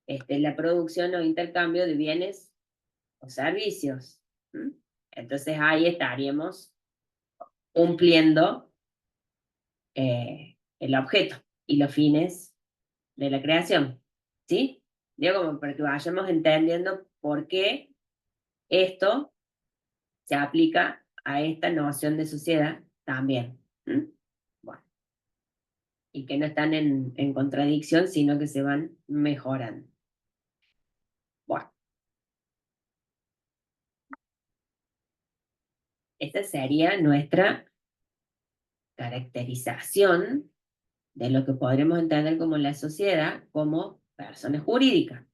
Speaker 1: la producción o intercambio de bienes o servicios. Entonces ahí estaríamos cumpliendo el objeto y los fines de la creación. ¿Sí? Digo, como para que vayamos entendiendo por qué esto se aplica a esta noción de sociedad también. Bueno, y que no están en contradicción, sino que se van mejorando. Bueno, esta sería nuestra caracterización de lo que podremos entender como la sociedad como persona jurídica.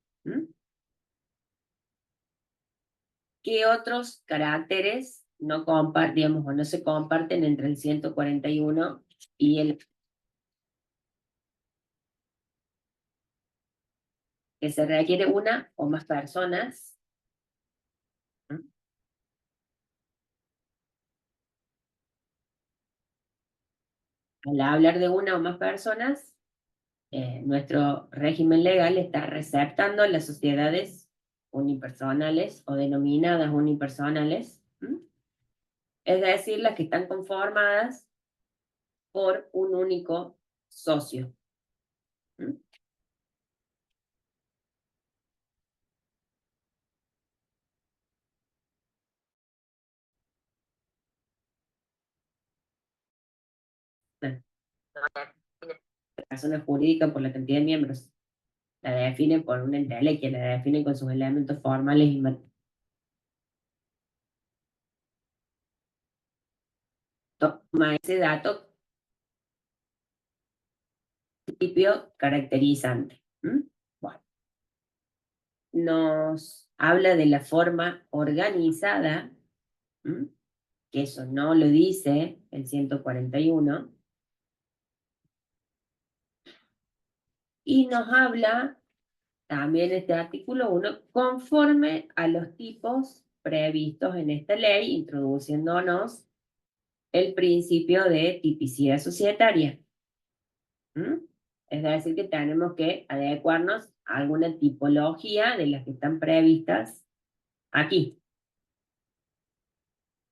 Speaker 1: ¿Qué otros caracteres no compartimos o no se comparten entre el 141 y el que se requiere una o más personas? Al hablar de una o más personas, nuestro régimen legal está receptando las sociedades unipersonales o denominadas unipersonales, es decir, las que están conformadas por un único socio. La persona jurídica por la cantidad de miembros la define por un entelequia, la define con sus elementos formales y toma ese dato principio caracterizante. Bueno, nos habla de la forma organizada, que eso no lo dice el 141, y nos habla también este artículo 1 conforme a los tipos previstos en esta ley, introduciéndonos el principio de tipicidad societaria. Es decir, que tenemos que adecuarnos a alguna tipología de las que están previstas aquí.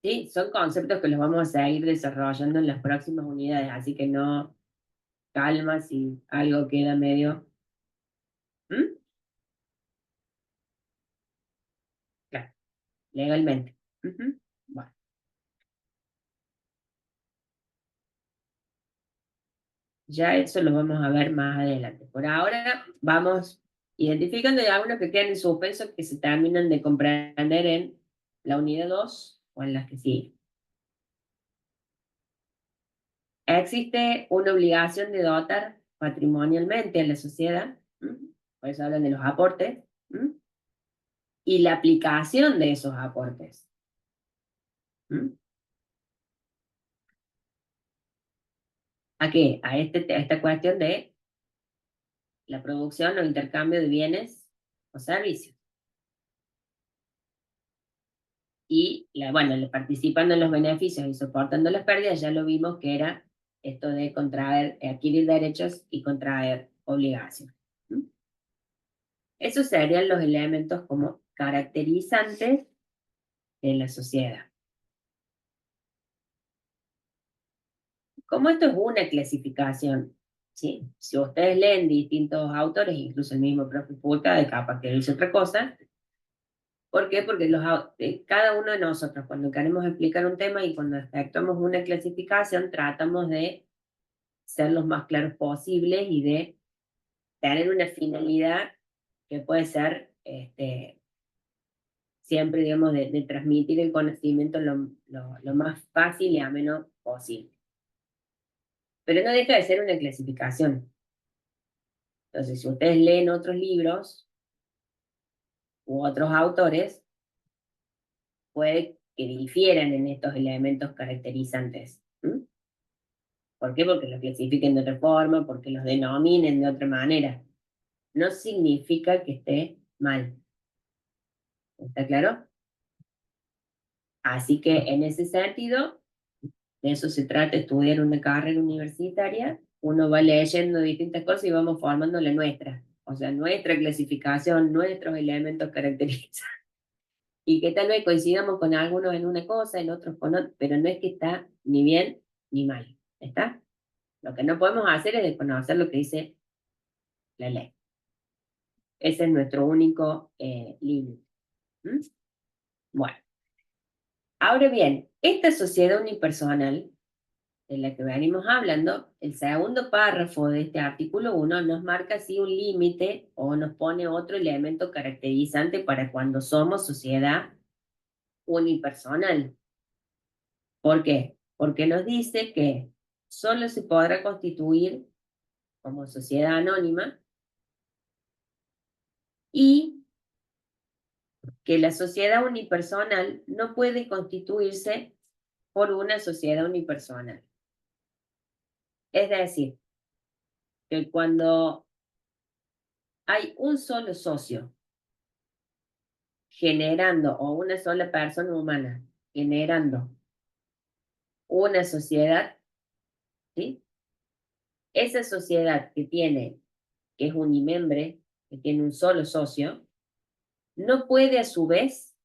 Speaker 1: ¿Sí? Son conceptos que los vamos a seguir desarrollando en las próximas unidades, así que no, calma si algo queda medio. Claro, legalmente. Bueno, ya eso lo vamos a ver más adelante. Por ahora vamos identificando ya algunos que quedan en suspenso que se terminan de comprender en la unidad 2 o en las que siguen. Existe una obligación de dotar patrimonialmente a la sociedad, por eso hablan de los aportes, y la aplicación de esos aportes. ¿A qué? A esta cuestión de la producción o intercambio de bienes o servicios. Y, bueno, participando en los beneficios y soportando las pérdidas, ya lo vimos que era esto de contraer, adquirir derechos y contraer obligaciones. Esos serían los elementos como caracterizantes de la sociedad. Como esto es una clasificación, ¿sí? Si ustedes leen distintos autores, incluso el mismo profe Puta, de capaz que dice otra cosa. ¿Por qué? Porque cada uno de nosotros, cuando queremos explicar un tema y cuando efectuamos una clasificación, tratamos de ser los más claros posibles y de tener una finalidad que puede ser siempre, digamos, de transmitir el conocimiento lo más fácil y ameno posible. Pero no deja de ser una clasificación. Entonces, si ustedes leen otros libros u otros autores, puede que difieran en estos elementos caracterizantes. ¿Mm? ¿Por qué? Porque los clasifiquen de otra forma, porque los denominen de otra manera. No significa que esté mal. ¿Está claro? Así que en ese sentido, de eso se trata, estudiar una carrera universitaria, uno va leyendo distintas cosas y vamos formando la nuestra. O sea, nuestra clasificación, nuestros elementos caracterizantes. Y que tal vez coincidamos con algunos en una cosa, en otros con otra, pero no es que está ni bien ni mal. ¿Está? Lo que no podemos hacer es desconocer lo que dice la ley. Ese es nuestro único límite. ¿Mm? Bueno, ahora bien, esta sociedad unipersonal de la que venimos hablando, el segundo párrafo de este artículo 1 nos marca así un límite o nos pone otro elemento caracterizante para cuando somos sociedad unipersonal. ¿Por qué? Porque nos dice que solo se podrá constituir como sociedad anónima y que la sociedad unipersonal no puede constituirse por una sociedad unipersonal. Es decir, que cuando hay un solo socio generando, o una sola persona humana generando una sociedad, ¿sí? Esa sociedad que es unimembre, que tiene un solo socio, no puede a su vez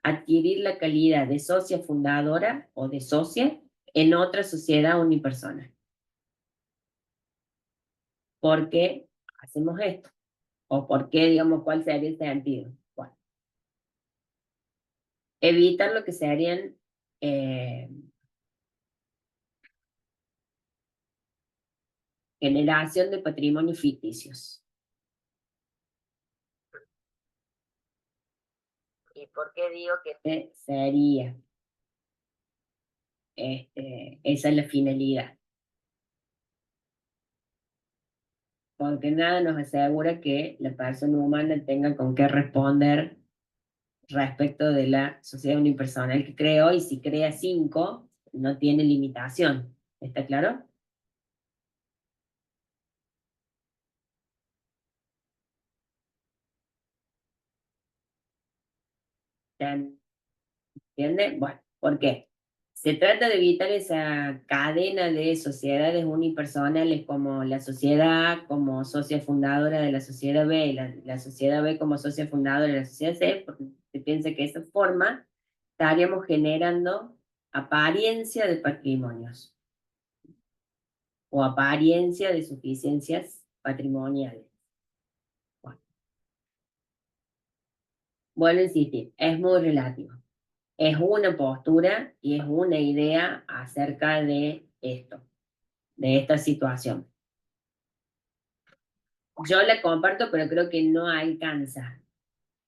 Speaker 1: adquirir la calidad de socia fundadora o de socia en otra sociedad unipersonal. ¿Por qué hacemos esto? ¿O por qué, digamos, cuál sería el sentido? Bueno, evitar lo que serían generación de patrimonios ficticios. ¿Y por qué digo que este sería? Esa es la finalidad. Porque nada nos asegura que la persona humana tenga con qué responder respecto de la sociedad unipersonal que creó, y si crea 5, no tiene limitación. ¿Está claro? ¿Se entiende? Bueno, ¿por qué? Se trata de evitar esa cadena de sociedades unipersonales como la sociedad A como socia fundadora de la sociedad B y la sociedad B como socia fundadora de la sociedad C, porque se piensa que de esa forma estaríamos generando apariencia de patrimonios o apariencia de suficiencias patrimoniales. Bueno, vuelvo a insistir, es muy relativo. Es una postura y es una idea acerca de esto, de esta situación. Yo la comparto, pero creo que no alcanza.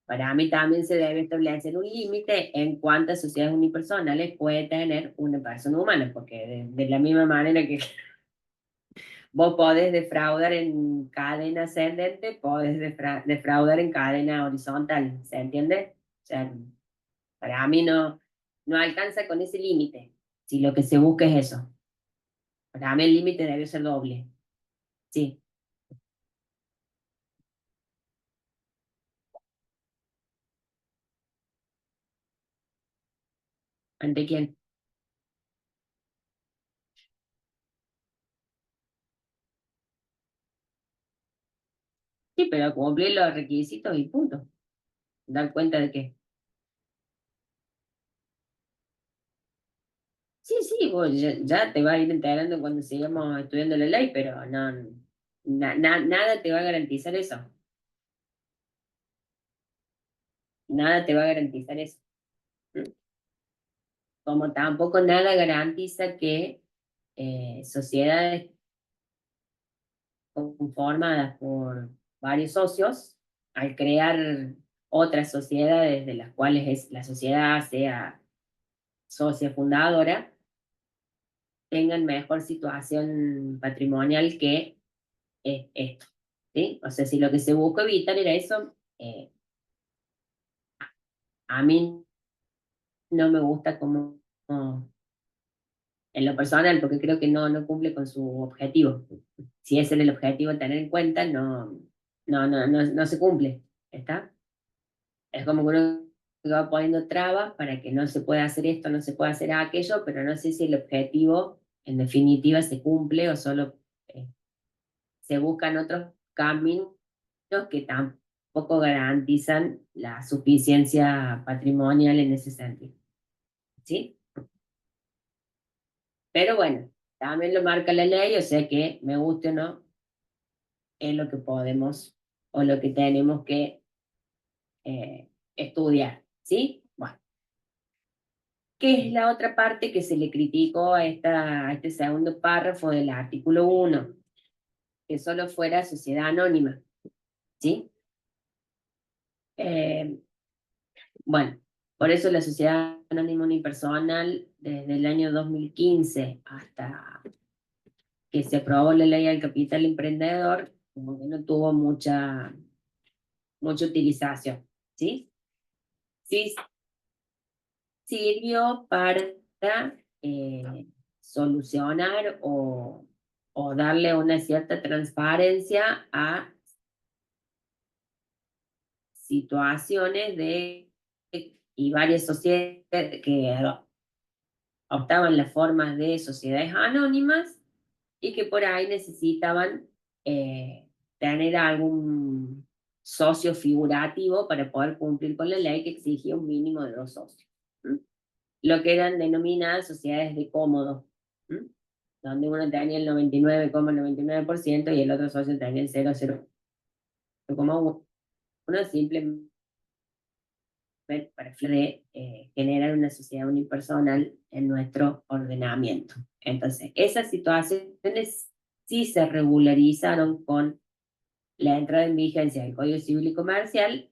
Speaker 1: Para mí también se debe establecer un límite en cuántas sociedades unipersonales puede tener una persona humana, porque de la misma manera que vos podés defraudar en cadena ascendente, podés defraudar en cadena horizontal, ¿se entiende? O sea, para mí no alcanza con ese límite, si lo que se busca es eso. Para mí el límite debe ser doble, sí. ¿Ante quién? Sí, pero cumplir los requisitos y punto. Dar cuenta de que sí, sí, vos ya te vas a ir enterando cuando sigamos estudiando la ley, pero no, nada te va a garantizar eso. Nada te va a garantizar eso. ¿Mm? Como tampoco nada garantiza que sociedades conformadas por varios socios, al crear otras sociedades de las cuales la sociedad sea socia fundadora, tengan mejor situación patrimonial que esto. ¿Sí? O sea, si lo que se busca evitar era eso, a mí no me gusta como en lo personal, porque creo que no cumple con su objetivo. Si ese era el objetivo a tener en cuenta, no se cumple. ¿Está? Es como que uno va poniendo trabas para que no se pueda hacer esto, no se pueda hacer aquello, pero no sé si el objetivo en definitiva se cumple o solo eh, se buscan otros caminos que tampoco garantizan la suficiencia patrimonial en ese sentido. ¿Sí? Pero bueno, también lo marca la ley, o sea que me guste o no, es lo que podemos o lo que tenemos que estudiar. ¿Sí? Bueno, ¿qué es la otra parte que se le criticó a este segundo párrafo del artículo 1? Que solo fuera sociedad anónima. ¿Sí? Eh, bueno, por eso la sociedad anónima unipersonal, desde el año 2015 hasta que se aprobó la ley del capital emprendedor, como que no tuvo mucha utilización, ¿sí? Sí sirvió para eh, solucionar o darle una cierta transparencia a situaciones y varias sociedades que optaban las formas de sociedades anónimas y que por ahí necesitaban tener algún socio figurativo para poder cumplir con la ley que exigía un mínimo de 2 socios. ¿M? Lo que eran denominadas sociedades de cómodo, ¿m? Donde uno tenía el 99,99% y el otro socio tenía el 0,01. Uno simplemente para generar una sociedad unipersonal en nuestro ordenamiento. Entonces, esas situaciones sí se regularizaron con la entrada en vigencia del Código Civil y Comercial,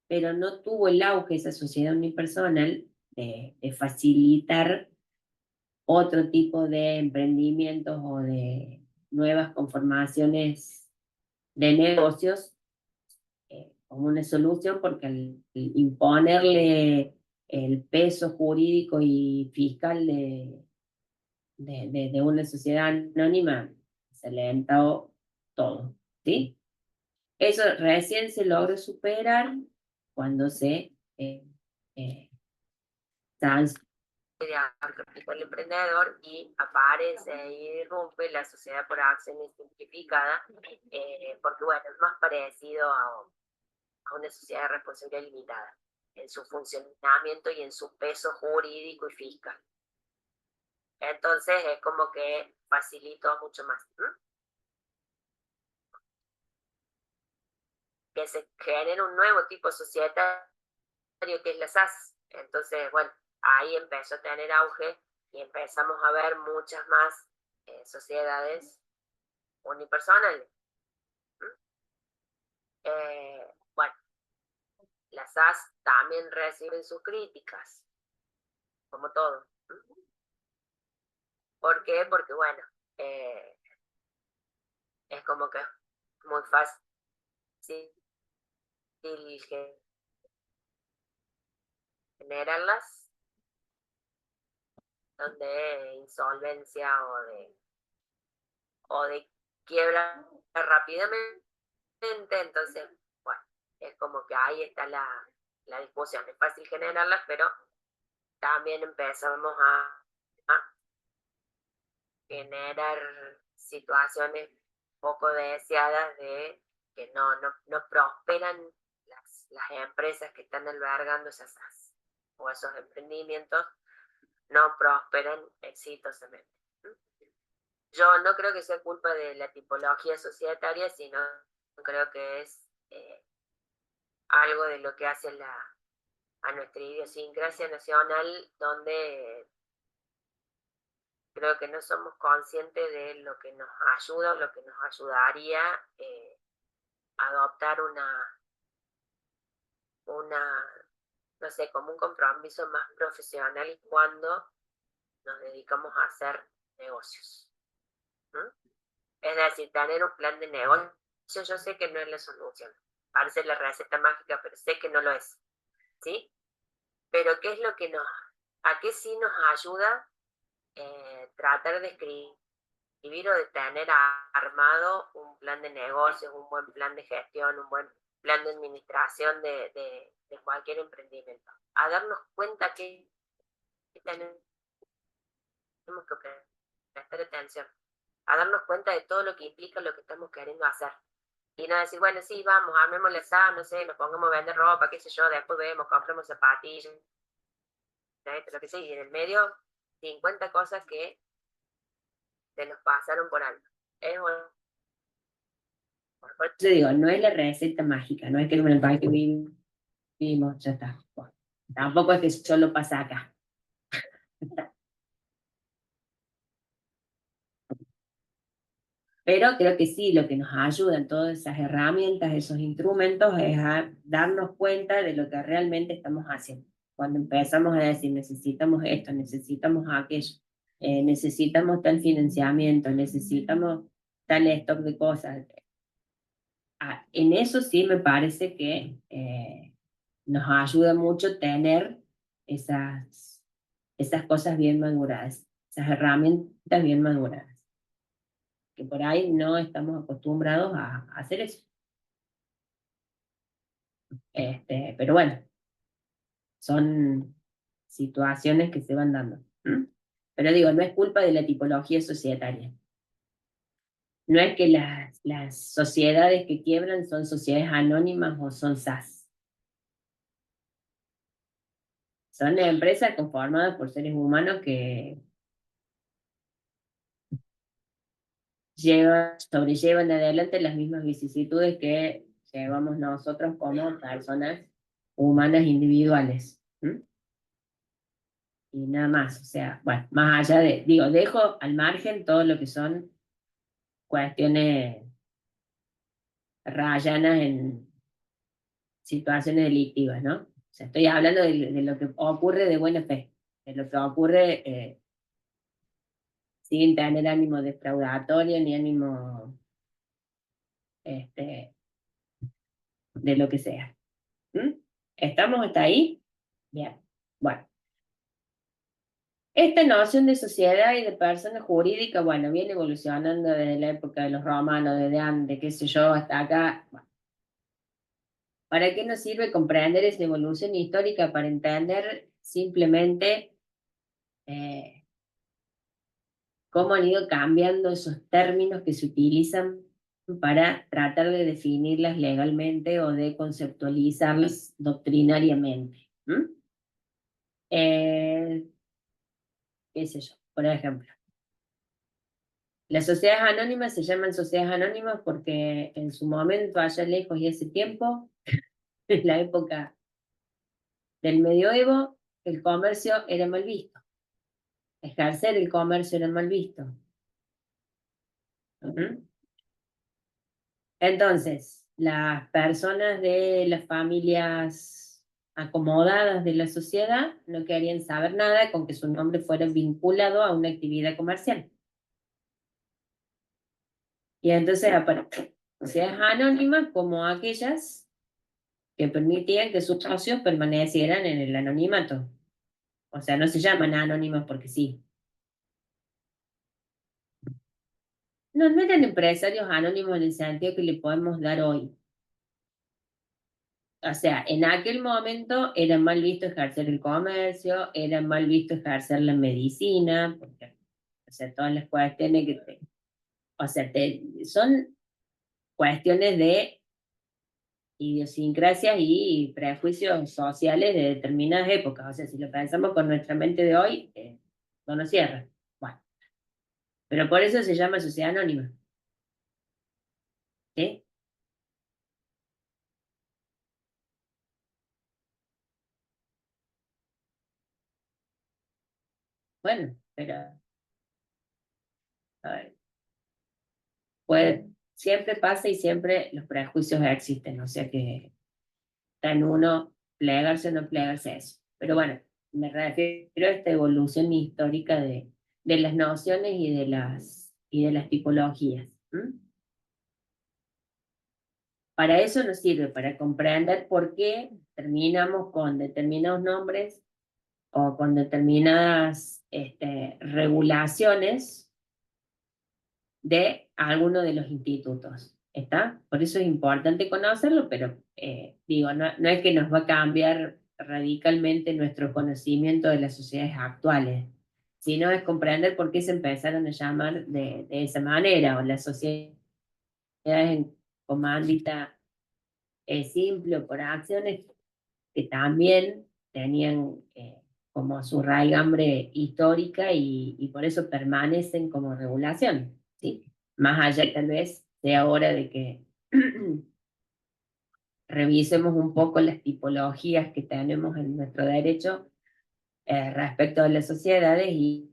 Speaker 1: pero no tuvo el auge esa sociedad unipersonal de facilitar otro tipo de emprendimientos o de nuevas conformaciones de negocios como una solución, porque al imponerle el peso jurídico y fiscal de una sociedad anónima, se le entró todo, ¿sí? Eso recién se logra superar cuando se transfiere al capital emprendedor y aparece y irrumpe la sociedad por acciones simplificada, porque bueno, es más parecido a una sociedad de responsabilidad limitada en su funcionamiento y en su peso jurídico y fiscal. Entonces es como que facilitó mucho más. Que se genera un nuevo tipo societario que es la SAS. Entonces, bueno, ahí empezó a tener auge y empezamos a ver muchas más sociedades unipersonales. Bueno, las SAS también reciben sus críticas, como todo. ¿Por qué? Porque, bueno, eh, es como que muy fácil generarlas, donde insolvencia o de quiebra rápidamente. Entonces, bueno, es como que ahí está la discusión. Es fácil generarlas, pero también empezamos a generar situaciones poco deseadas de que no prosperan las empresas que están albergando esas o esos emprendimientos, no prosperan exitosamente. Yo no creo que sea culpa de la tipología societaria, sino creo que es algo de lo que hace a nuestra idiosincrasia nacional, donde creo que no somos conscientes de lo que nos ayuda o lo que nos ayudaría adoptar una, no sé, como un compromiso más profesional cuando nos dedicamos a hacer negocios. ¿Mm? Es decir, tener un plan de negocio, yo sé que no es la solución. Parece la receta mágica, pero sé que no lo es. ¿Sí? Pero ¿qué es lo que a qué sí nos ayuda tratar de escribir o de tener armado un plan de negocios, un buen plan de gestión, un buen plan de administración de cualquier emprendimiento? A darnos cuenta que tenemos que prestar atención, a darnos cuenta de todo lo que implica lo que estamos queriendo hacer. Y no decir, bueno, sí, vamos, armémosle esa, no sé, nos pongamos a vender ropa, qué sé yo, después vemos, compramos zapatillas, lo que sea, y en el medio 50 cosas que se nos pasaron por alto. Es por eso digo, no es la receta mágica, no es que en el país que vivimos, ya está. Bueno, tampoco es que solo pasa acá. Pero creo que sí, lo que nos ayuda en todas esas herramientas, esos instrumentos, es a darnos cuenta de lo que realmente estamos haciendo. Cuando empezamos a decir, necesitamos esto, necesitamos aquello, necesitamos tal financiamiento, necesitamos tal stock de cosas. En eso sí me parece que nos ayuda mucho tener esas cosas bien maduradas, esas herramientas bien maduradas, que por ahí no estamos acostumbrados a hacer eso. Pero bueno, son situaciones que se van dando. ¿Mm? Pero digo, no es culpa de la tipología societaria. No es que las sociedades que quiebran son sociedades anónimas o son SAS. Son empresas conformadas por seres humanos que sobrellevan adelante las mismas vicisitudes que llevamos nosotros como personas humanas individuales. ¿Mm? Y nada más, o sea, bueno, más allá digo, dejo al margen todo lo que son cuestiones rayanas en situaciones delictivas, ¿no? O sea, estoy hablando de lo que ocurre de buena fe, de lo que ocurre sin tener ánimo defraudatorio ni ánimo este, de lo que sea. ¿Mm? ¿Estamos hasta ahí? Bien. Bueno, esta noción de sociedad y de persona jurídica, bueno, viene evolucionando desde la época de los romanos, desde antes, qué sé yo, hasta acá. Bueno, ¿para qué nos sirve comprender esa evolución histórica? Para entender simplemente cómo han ido cambiando esos términos que se utilizan para tratar de definirlas legalmente o de conceptualizarlas doctrinariamente. ¿Mm? Eh, qué sé yo, por ejemplo. Las sociedades anónimas se llaman sociedades anónimas porque en su momento, allá lejos y hace tiempo, en la época del medioevo, el comercio era mal visto. Ejercer el comercio era mal visto. Ujú. Entonces, las personas de las familias acomodadas de la sociedad no querían saber nada con que su nombre fuera vinculado a una actividad comercial. Y entonces aparecen sociedades anónimas como aquellas que permitían que sus socios permanecieran en el anonimato. O sea, no se llaman anónimos porque sí. No, no eran empresarios anónimos en el sentido que le podemos dar hoy. O sea, en aquel momento era mal visto ejercer el comercio, era mal visto ejercer la medicina, porque, o sea, todas las cuestiones o sea, son cuestiones de idiosincrasias y prejuicios sociales de determinadas épocas. O sea, si lo pensamos con nuestra mente de hoy, no nos cierra. Bueno, pero por eso se llama sociedad anónima. ¿Sí? Bueno, pero siempre pasa y siempre los prejuicios existen, o sea que está en uno plegarse o no plegarse a eso. Pero bueno, me refiero a esta evolución histórica de las nociones y de las tipologías. ¿M? Para eso nos sirve, para comprender por qué terminamos con determinados nombres o con determinadas regulaciones de alguno de los institutos. ¿Está? Por eso es importante conocerlo, pero digo, no es que nos va a cambiar radicalmente nuestro conocimiento de las sociedades actuales, sino es comprender por qué se empezaron a llamar de esa manera, o las sociedades en comándita simple o por acciones que también tenían como su raigambre histórica y por eso permanecen como regulación, ¿sí? Más allá tal vez sea hora de que revisemos un poco las tipologías que tenemos en nuestro derecho respecto a las sociedades y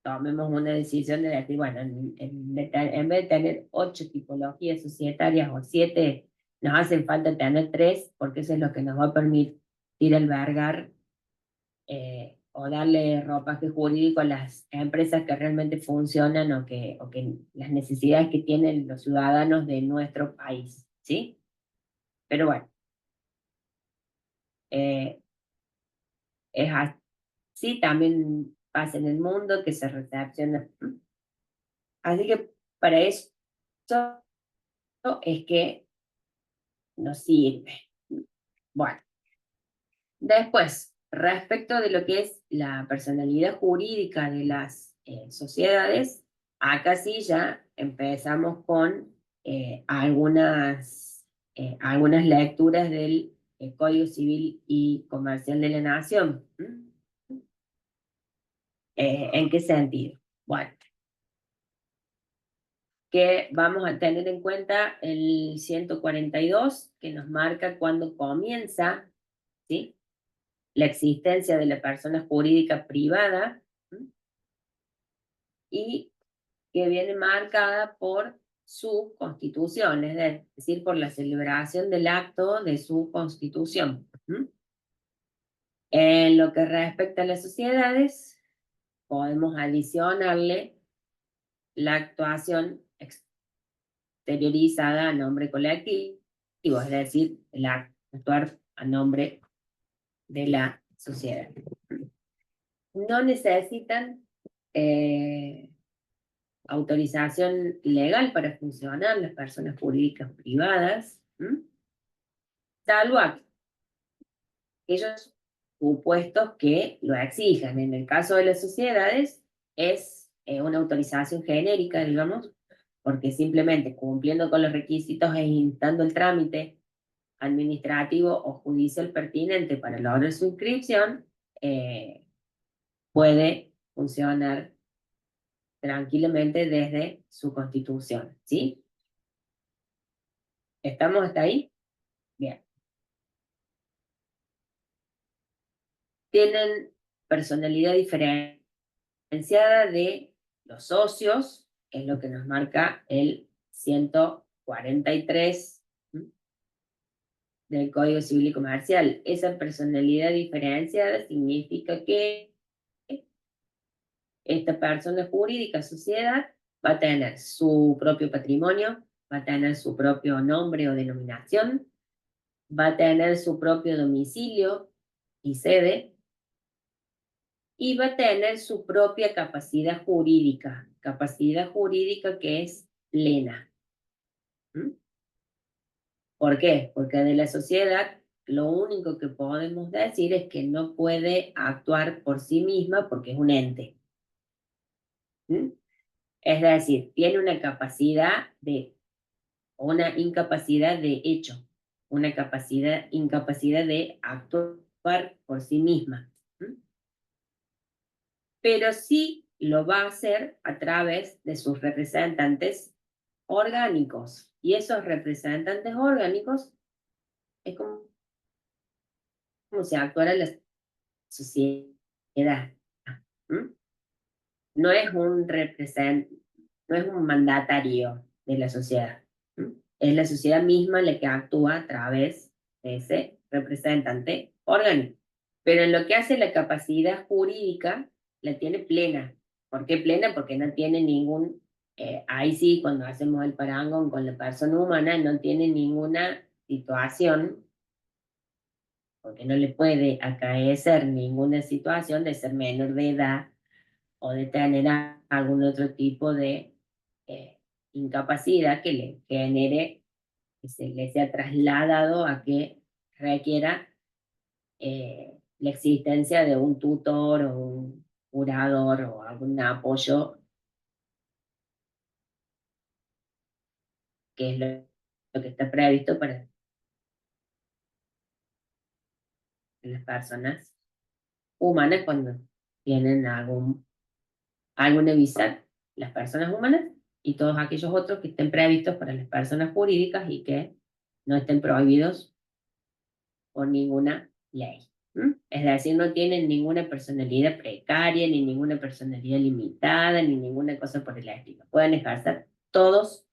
Speaker 1: tomemos una decisión de decir, bueno, en vez de tener 8 tipologías societarias o 7, nos hacen falta tener 3, porque eso es lo que nos va a permitir albergar o darle ropaje jurídico a las empresas que realmente funcionan o que las necesidades que tienen los ciudadanos de nuestro país, ¿sí? Pero bueno, eh, es así, también pasa en el mundo que se recepciona. Así que para eso es que nos sirve. Bueno, después, respecto de lo que es la personalidad jurídica de las sociedades, acá sí ya empezamos con algunas lecturas del Código Civil y Comercial de la Nación. ¿En qué sentido? Bueno, que vamos a tener en cuenta el 142, que nos marca cuándo comienza, ¿sí?, la existencia de la persona jurídica privada, y que viene marcada por su constitución, es decir, por la celebración del acto de su constitución. En lo que respecta a las sociedades, podemos adicionarle la actuación exteriorizada a nombre colectivo, es decir, el actuar a nombre de la sociedad. No necesitan autorización legal para funcionar las personas jurídicas privadas, salvo aquellos supuestos que lo exijan. En el caso de las sociedades es una autorización genérica, digamos, porque simplemente cumpliendo con los requisitos e instando el trámite administrativo o judicial pertinente para lograr su inscripción, puede funcionar tranquilamente desde su constitución, ¿sí? ¿Estamos hasta ahí? Bien. Tienen personalidad diferenciada de los socios, que es lo que nos marca el 143 del Código Civil y Comercial. Esa personalidad diferenciada significa que esta persona jurídica, sociedad, va a tener su propio patrimonio, va a tener su propio nombre o denominación, va a tener su propio domicilio y sede, y va a tener su propia capacidad jurídica que es plena. ¿Por qué? Porque de la sociedad lo único que podemos decir es que no puede actuar por sí misma porque es un ente. Es decir, tiene una incapacidad de hecho, una incapacidad de actuar por sí misma. Pero sí lo va a hacer a través de sus representantes orgánicos. Y esos representantes orgánicos es como si actuara la sociedad. ¿Mm? No es un representante, no es un mandatario de la sociedad. ¿Mm? Es la sociedad misma la que actúa a través de ese representante orgánico. Pero en lo que hace la capacidad jurídica, la tiene plena. ¿Por qué plena? Porque no tiene ningún, ahí sí, cuando hacemos el parangón con la persona humana, no tiene ninguna situación, porque no le puede acaecer ninguna situación de ser menor de edad o de tener algún otro tipo de incapacidad que le genere, que se le sea trasladado a que requiera la existencia de un tutor o un curador o algún apoyo, que es lo que está previsto para las personas humanas cuando tienen alguna visa, las personas humanas y todos aquellos otros que estén previstos para las personas jurídicas y que no estén prohibidos por ninguna ley. ¿Mm? Es decir, no tienen ninguna personalidad precaria, ni ninguna personalidad limitada, ni ninguna cosa por el estilo. Pueden ejercer todos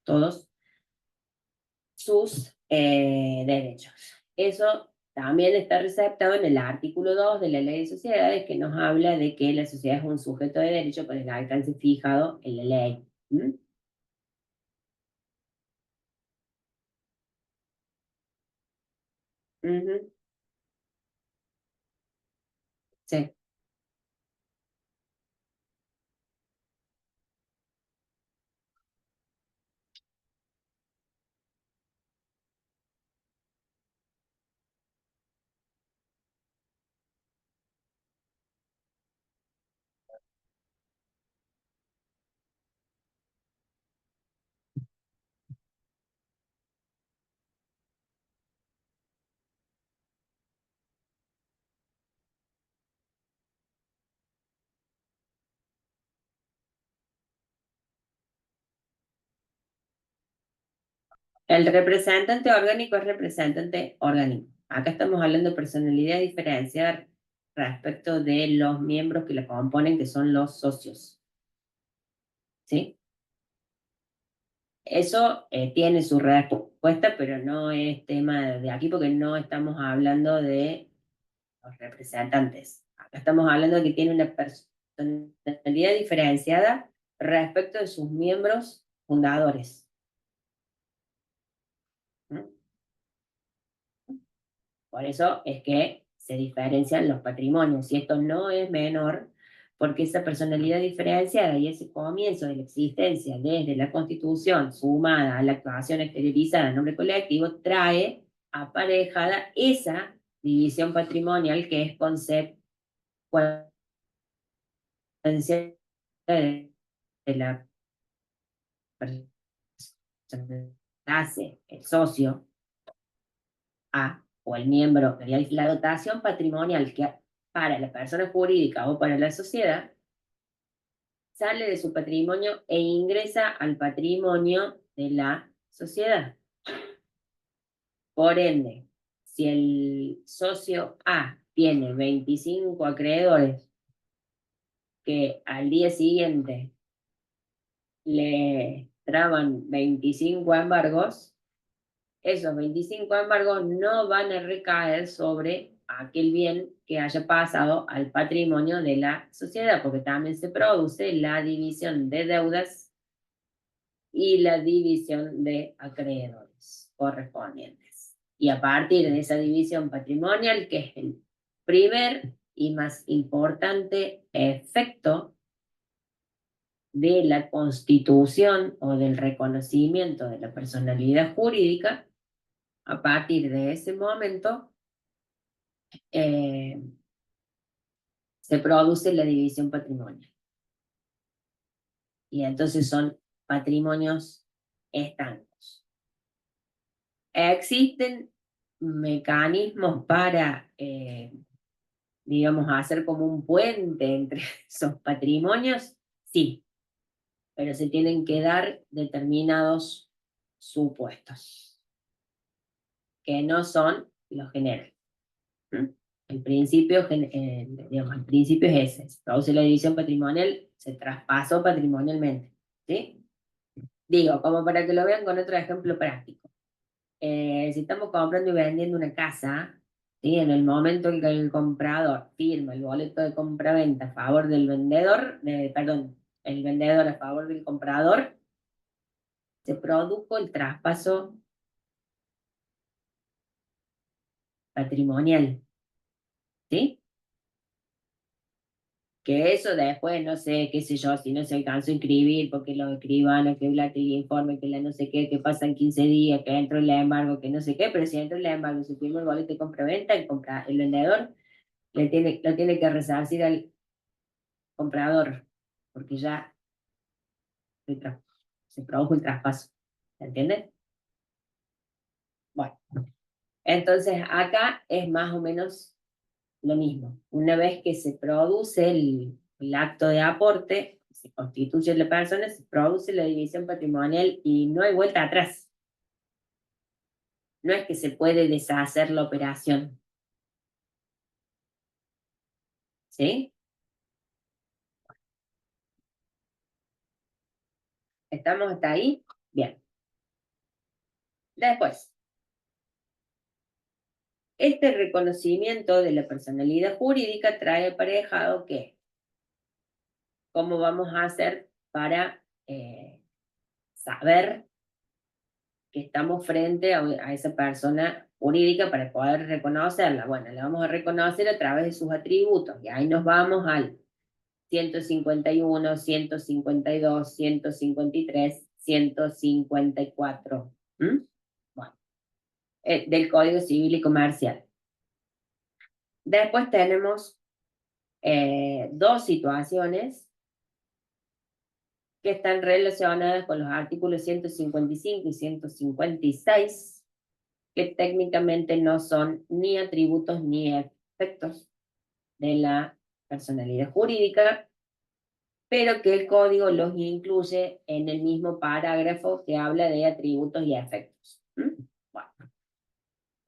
Speaker 1: sus derechos. Eso también está receptado en el artículo 2 de la Ley de Sociedades, que nos habla de que la sociedad es un sujeto de derecho con el alcance fijado en la ley. ¿Mm? Ujú, sí. El representante orgánico es representante orgánico. Acá estamos hablando de personalidad diferenciada respecto de los miembros que la componen, que son los socios. ¿Sí? Eso tiene su respuesta, pero no es tema de aquí porque no estamos hablando de los representantes. Acá estamos hablando de que tiene una personalidad diferenciada respecto de sus miembros fundadores. ¿Mm? Por eso es que se diferencian los patrimonios, y esto no es menor, porque esa personalidad diferenciada y ese comienzo de la existencia desde la Constitución, sumada a la actuación exteriorizada en nombre colectivo, trae aparejada esa división patrimonial que es consecuencia de la persona que hace el socio a, o el miembro, la dotación patrimonial que para la persona jurídica o para la sociedad sale de su patrimonio e ingresa al patrimonio de la sociedad. Por ende, si el socio A tiene 25 acreedores que al día siguiente le traban 25 embargos, esos 25 embargos no van a recaer sobre aquel bien que haya pasado al patrimonio de la sociedad, porque también se produce la división de deudas y la división de acreedores correspondientes. Y a partir de esa división patrimonial, que es el primer y más importante efecto de la constitución o del reconocimiento de la personalidad jurídica, a partir de ese momento eh, se produce la división patrimonial. Y entonces son patrimonios estancos. Existen mecanismos para, digamos, hacer como un puente entre esos patrimonios, sí, pero se tienen que dar determinados supuestos, que no son los generales. ¿Mm? El principio, digamos, el principio es ese. Se produce la división patrimonial, se traspasó patrimonialmente. ¿Sí? Digo, como para que lo vean con otro ejemplo práctico. Si estamos comprando y vendiendo una casa, ¿sí? En el momento en que el comprador firma el boleto de compra-venta a favor del vendedor, perdón, el vendedor a favor del comprador, se produjo el traspaso patrimonial, ¿sí? Que eso después, no sé, qué sé yo, si no se alcanzó a inscribir, porque los escribanos, que el informe, que la no sé qué, que pasan 15 días, que entró el embargo, que no sé qué, pero si entró el embargo, se firmó el boleto de compra-venta, el vendedor lo tiene que resarcir al comprador, porque ya se, se produjo el traspaso. ¿Se entiende? Bueno, entonces acá es más o menos lo mismo. Una vez que se produce el acto de aporte, se constituye la persona, se produce la división patrimonial y no hay vuelta atrás. No es que se puede deshacer la operación. ¿Sí? ¿Estamos hasta ahí? Bien. Después, este reconocimiento de la personalidad jurídica trae aparejado que, ¿cómo vamos a hacer para saber que estamos frente a esa persona jurídica para poder reconocerla? Bueno, la vamos a reconocer a través de sus atributos, y ahí nos vamos al 151, 152, 153, 154. ¿Mm? Bueno, del Código Civil y Comercial. Después tenemos dos situaciones que están relacionadas con los artículos 155 y 156, que técnicamente no son ni atributos ni efectos de la personalidad jurídica, pero que el código los incluye en el mismo parágrafo que habla de atributos y efectos. Bueno,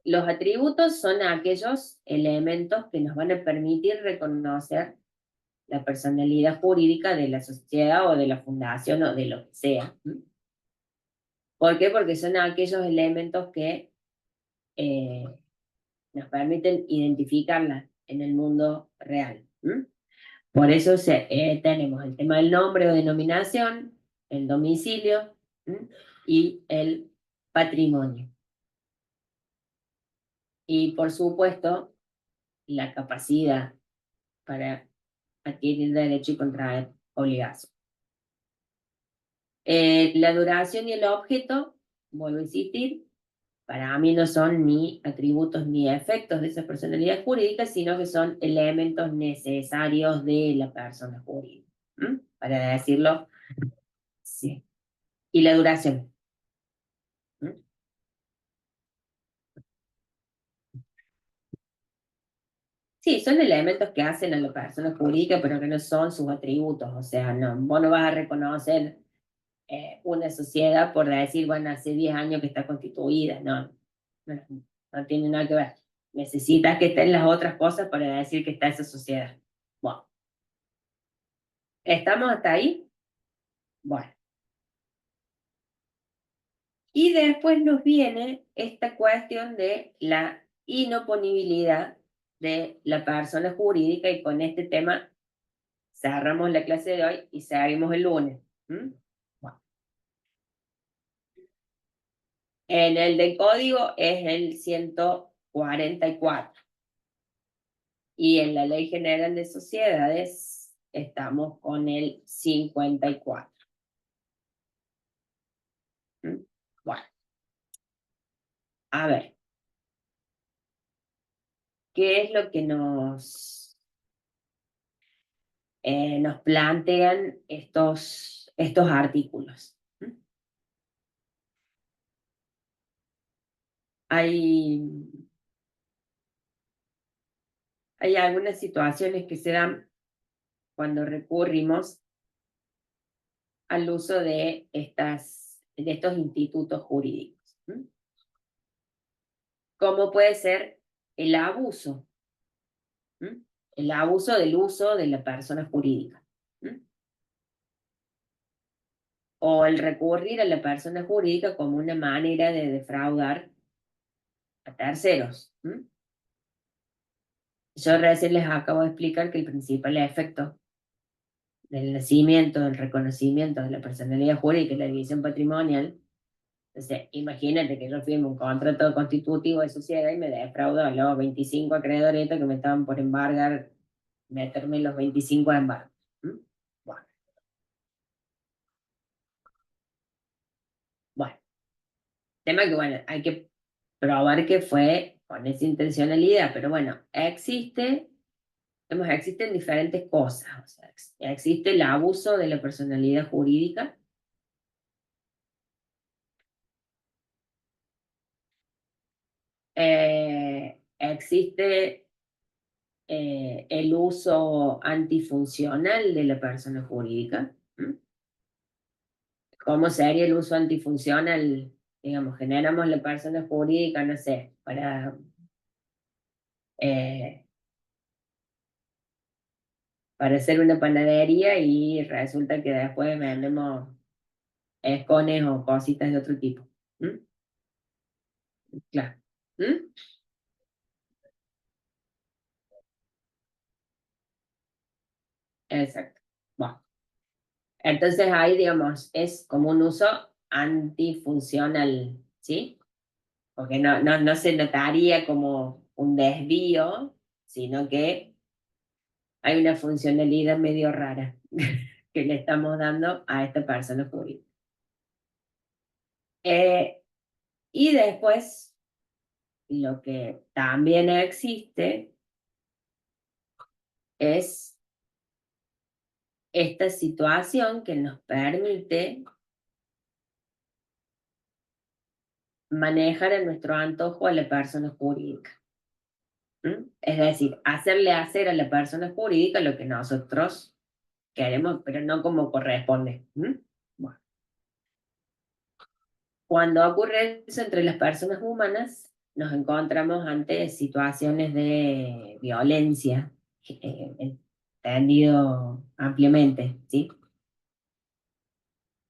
Speaker 1: los atributos son aquellos elementos que nos van a permitir reconocer la personalidad jurídica de la sociedad o de la fundación o de lo que sea. ¿Por qué? Porque son aquellos elementos que eh, nos permiten identificarla en el mundo real. Por eso tenemos el tema del nombre o denominación, el domicilio y el patrimonio. Y por supuesto, la capacidad para adquirir derecho y contraer obligación. La duración y el objeto, vuelvo a insistir, para mí no son ni atributos ni efectos de esa personalidad jurídica, sino que son elementos necesarios de la persona jurídica. Para decirlo, sí. Y la duración. Sí, son elementos que hacen a la persona jurídica, pero que no son sus atributos. O sea, no, vos no vas a reconocer una sociedad por decir, bueno, hace 10 años que está constituida. No, no, no tiene nada que ver. Necesitas que estén las otras cosas para decir que está esa sociedad. Bueno, ¿estamos hasta ahí? Bueno. Y después nos viene esta cuestión de la inoponibilidad de la persona jurídica, y con este tema cerramos la clase de hoy y seguimos el lunes. Bueno, en el de código es el 144 y en la Ley General de Sociedades estamos con el 54. Bueno, a ver, ¿qué es lo que nos plantean estos artículos? Hay, hay algunas situaciones que se dan cuando recurrimos al uso de estos institutos jurídicos. Como puede ser el abuso, el abuso del uso de la persona jurídica. o el recurrir a la persona jurídica como una manera de defraudar a terceros. Yo recién les acabo de explicar que el principal efecto del nacimiento, del reconocimiento de la personalidad jurídica y la división patrimonial. Entonces, imagínate que yo firme un contrato constitutivo de sociedad y me defraudo a los 25 acreedores que me estaban por embargar, meterme los 25 a embargo. Bueno, bueno, tema que bueno, hay que probar que fue con esa intencionalidad, pero bueno, existen diferentes cosas, o sea, existe el abuso de la personalidad jurídica, existe el uso antifuncional de la persona jurídica. ¿Cómo sería el uso antifuncional? Digamos, generamos la persona jurídica, no sé, eh, para hacer una panadería y resulta que después vendemos escones o cositas de otro tipo. ¿Mm? Claro. ¿Mm? Exacto. Bueno, entonces ahí, digamos, es como un uso antifuncional, ¿sí? Porque no se notaría como un desvío, sino que hay una funcionalidad medio rara que le estamos dando a esta persona jurídica. Y después, lo que también existe es esta situación que nos permite manejar a nuestro antojo a la persona jurídica. Es decir, hacerle hacer a la persona jurídica lo que nosotros queremos, pero no como corresponde. Bueno, cuando ocurre eso entre las personas humanas, nos encontramos ante situaciones de violencia, entendido ampliamente, ¿sí?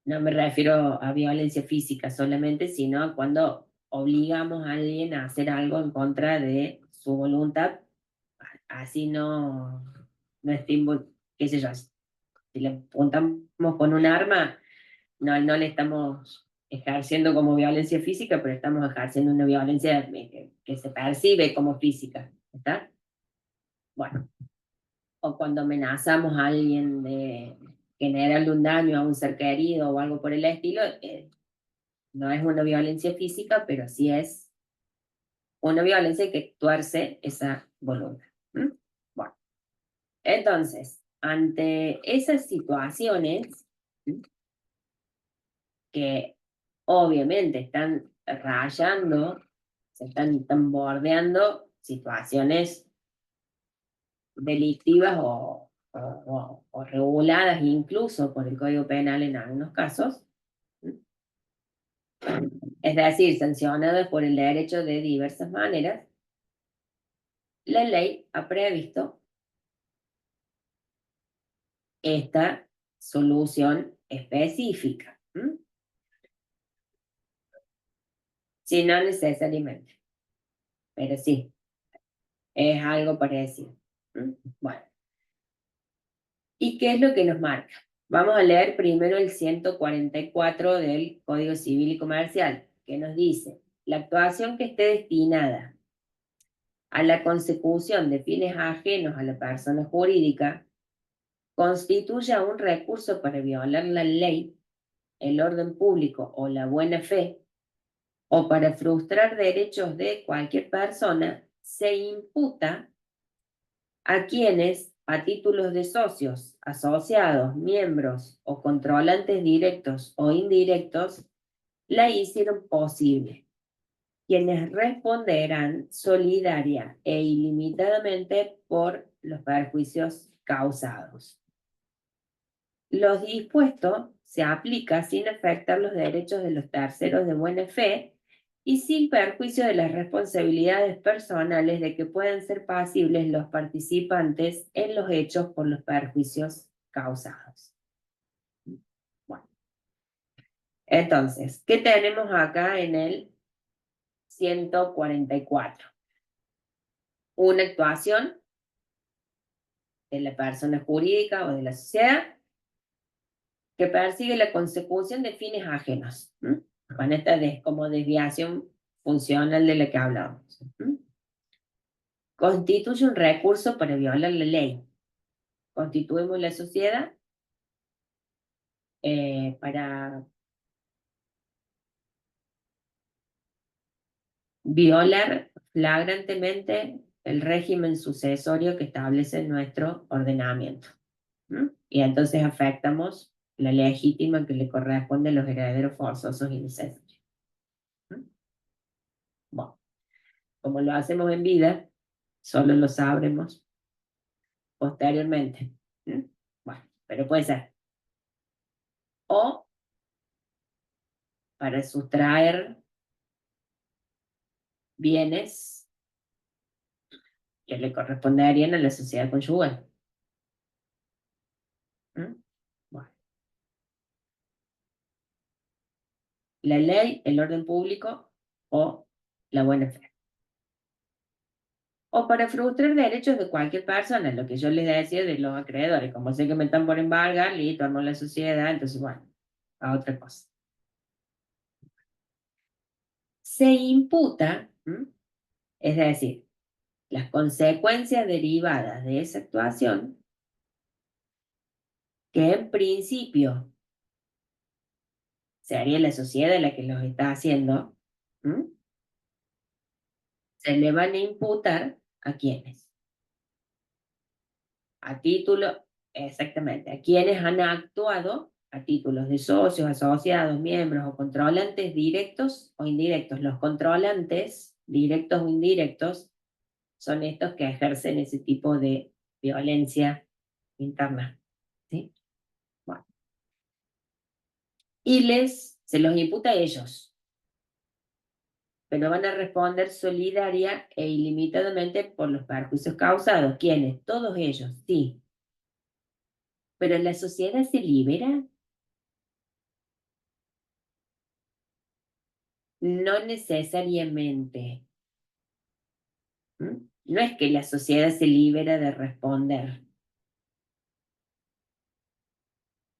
Speaker 1: No me refiero a violencia física solamente, sino cuando obligamos a alguien a hacer algo en contra de su voluntad, así no esté, qué sé yo, si le apuntamos con un arma, no le estamos ejerciendo como violencia física, pero estamos ejerciendo una violencia que se percibe como física, ¿está? Bueno, o cuando amenazamos a alguien de generarle un daño a un ser querido o algo por el estilo, no es una violencia física, pero sí es una violencia que tuerce esa voluntad. Bueno, entonces, ante esas situaciones, que obviamente están rayando, están bordeando situaciones delictivas o reguladas incluso por el Código Penal en algunos casos, es decir, sancionadas por el derecho de diversas maneras, la ley ha previsto esta solución específica. Si no necesariamente, pero sí, es algo parecido. Bueno, ¿y qué es lo que nos marca? Vamos a leer primero el 144 del Código Civil y Comercial, que nos dice, la actuación que esté destinada a la consecución de fines ajenos a la persona jurídica constituya un recurso para violar la ley, el orden público o la buena fe, o para frustrar derechos de cualquier persona, se imputa a quienes, a títulos de socios, asociados, miembros o controlantes directos o indirectos, la hicieron posible, quienes responderán solidaria e ilimitadamente por los perjuicios causados. Lo dispuesto se aplica sin afectar los derechos de los terceros de buena fe y sin perjuicio de las responsabilidades personales de que puedan ser pasibles los participantes en los hechos por los perjuicios causados. Bueno, Entonces, ¿qué tenemos acá en el 144? Una actuación de la persona jurídica o de la sociedad que persigue la consecución de fines ajenos, ¿m? Con esta como desviación funcional de la que hablábamos. ¿M? Constituye un recurso para violar la ley. Constituimos la sociedad para violar flagrantemente el régimen sucesorio que establece nuestro ordenamiento. ¿M? Y entonces afectamos la legítima que le corresponde a los herederos forzosos y necesarios. ¿M? Bueno, como lo hacemos en vida, solo lo sabremos posteriormente. ¿M? Bueno, pero puede ser. O para sustraer bienes que le corresponderían a la sociedad conyugal. ¿M? Bueno, la ley, el orden público o la buena fe. O para frustrar derechos de cualquier persona, lo que yo les decía de los acreedores, como sé que me están por embargar, listo, armo la sociedad, entonces bueno, a otra cosa. Se imputa, es decir, las consecuencias derivadas de esa actuación, que en principio sería la sociedad la que los está haciendo, se le van a imputar a quienes. A título, exactamente, a quienes han actuado a títulos de socios, asociados, miembros o controlantes directos o indirectos. Los controlantes, directos o indirectos, son estos que ejercen ese tipo de violencia interna. ¿Sí? Bueno. Y se los imputa a ellos, pero van a responder solidaria e ilimitadamente por los perjuicios causados. ¿Quiénes? Todos ellos, sí. Pero la sociedad se libera. No necesariamente. No es que la sociedad se libera de responder,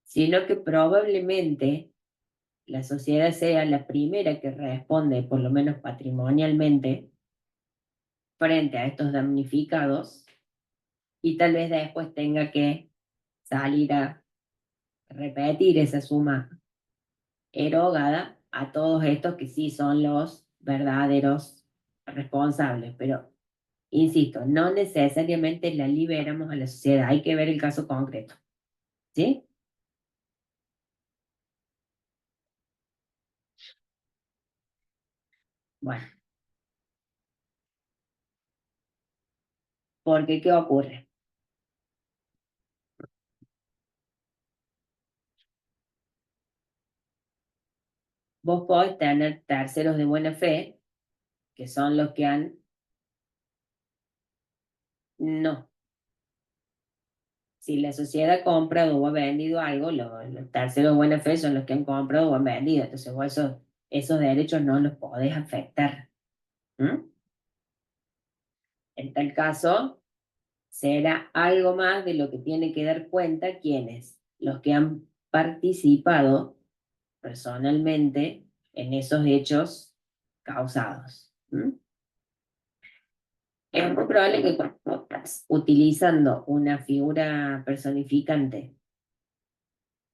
Speaker 1: sino que probablemente la sociedad sea la primera que responde, por lo menos patrimonialmente, frente a estos damnificados y tal vez después tenga que salir a repetir esa suma erogada a todos estos que sí son los verdaderos responsables, pero insisto, no necesariamente la liberamos a la sociedad, hay que ver el caso concreto, ¿sí? Bueno, porque ¿qué ocurre? Vos podés tener terceros de buena fe, que son los que han, no, si la sociedad ha comprado o ha vendido algo, los terceros de buena fe son los que han comprado o han vendido, entonces vos esos derechos no los podés afectar. ¿M? En tal caso, será algo más de lo que tiene que dar cuenta quienes, los que han participado personalmente en esos hechos causados. ¿M? Es muy probable que cuando estás utilizando una figura personificante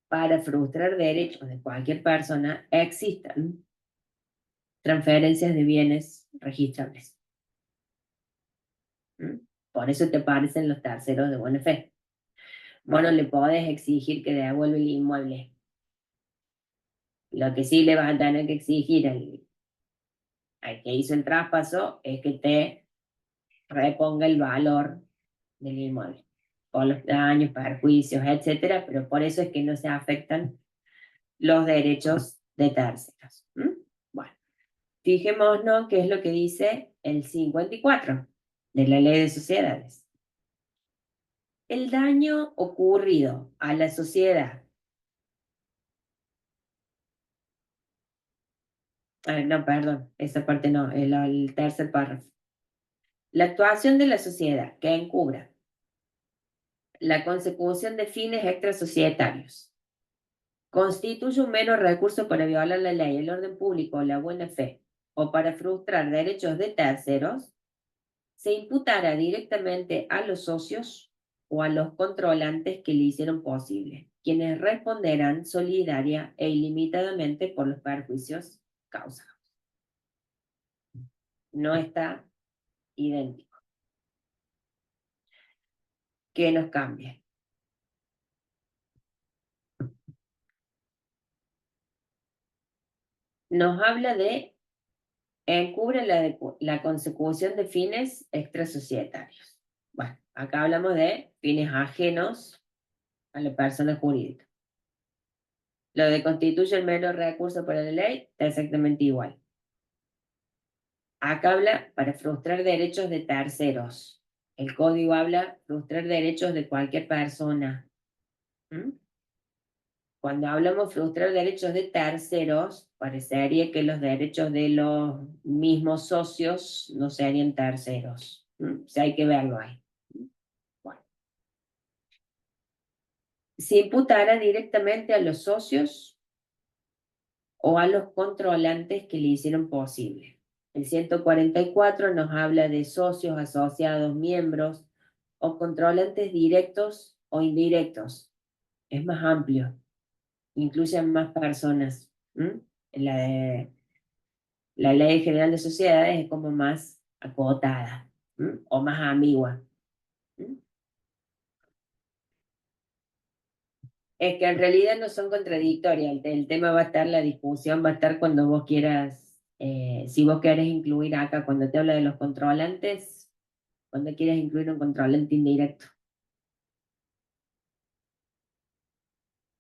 Speaker 1: para frustrar derechos de cualquier persona, existan transferencias de bienes registrables. ¿Mm? Por eso te aparecen los terceros de buena fe. Bueno, le podés exigir que devuelva el inmueble. Lo que sí le vas a tener que exigir al que hizo el traspaso es que te reponga el valor del inmueble, con los daños, perjuicios, etcétera, pero por eso es que no se afectan los derechos de terceros. ¿Mm? Bueno, fijémonos qué es lo que dice el 54 de la Ley de Sociedades. El daño ocurrido a la sociedad No, perdón, esa parte no, el tercer párrafo. La actuación de la sociedad que encubra la consecución de fines extrasocietarios constituye un mero recurso para violar la ley, el orden público o la buena fe, o para frustrar derechos de terceros, se imputará directamente a los socios o a los controlantes que le hicieron posible, quienes responderán solidaria e ilimitadamente por los perjuicios causados. No está idéntico. ¿Qué nos cambia? Nos habla de encubre la consecución de fines extrasocietarios. Bueno, acá hablamos de fines ajenos a la persona jurídica. Lo de constituye el mero recurso para la ley está exactamente igual. Acá habla para frustrar derechos de terceros. El código habla frustrar derechos de cualquier persona. ¿Mm? Cuando hablamos frustrar derechos de terceros, parecería que los derechos de los mismos socios no serían terceros. O sea, hay que verlo ahí. Bueno, se imputará directamente a los socios o a los controlantes que le hicieron posible. El 144 nos habla de socios, asociados, miembros o controlantes directos o indirectos. Es más amplio, incluye a más personas. ¿Mm? La de La ley general de sociedades es como más acotada, ¿m? O más ambigua. ¿M? Es que en realidad no son contradictorias. El tema va a estar, la discusión va a estar cuando vos quieras, si vos querés incluir acá, cuando te habla de los controlantes, cuando quieras incluir un controlante indirecto.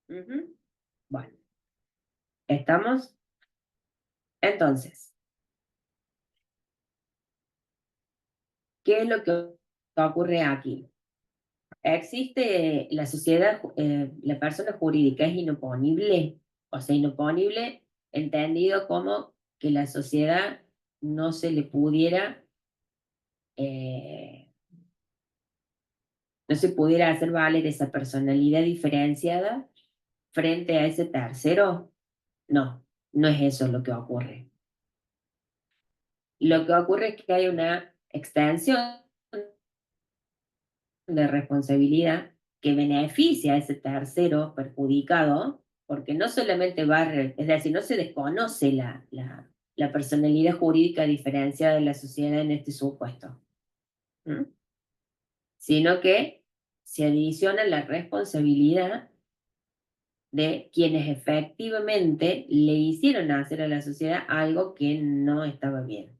Speaker 1: Ujú. Bueno, ¿estamos? Entonces, ¿qué es lo que ocurre aquí? Existe la sociedad, la persona jurídica es inoponible, o sea, inoponible entendido como que la sociedad no se le pudiera, eh, no se pudiera hacer valer esa personalidad diferenciada frente a ese tercero. No, no es eso lo que ocurre. Lo que ocurre es que hay una extensión de responsabilidad que beneficia a ese tercero perjudicado, porque no solamente va, es decir, no se desconoce la personalidad jurídica diferenciada de la sociedad en este supuesto, ¿m? Sino que se adiciona la responsabilidad de quienes efectivamente le hicieron hacer a la sociedad algo que no estaba bien.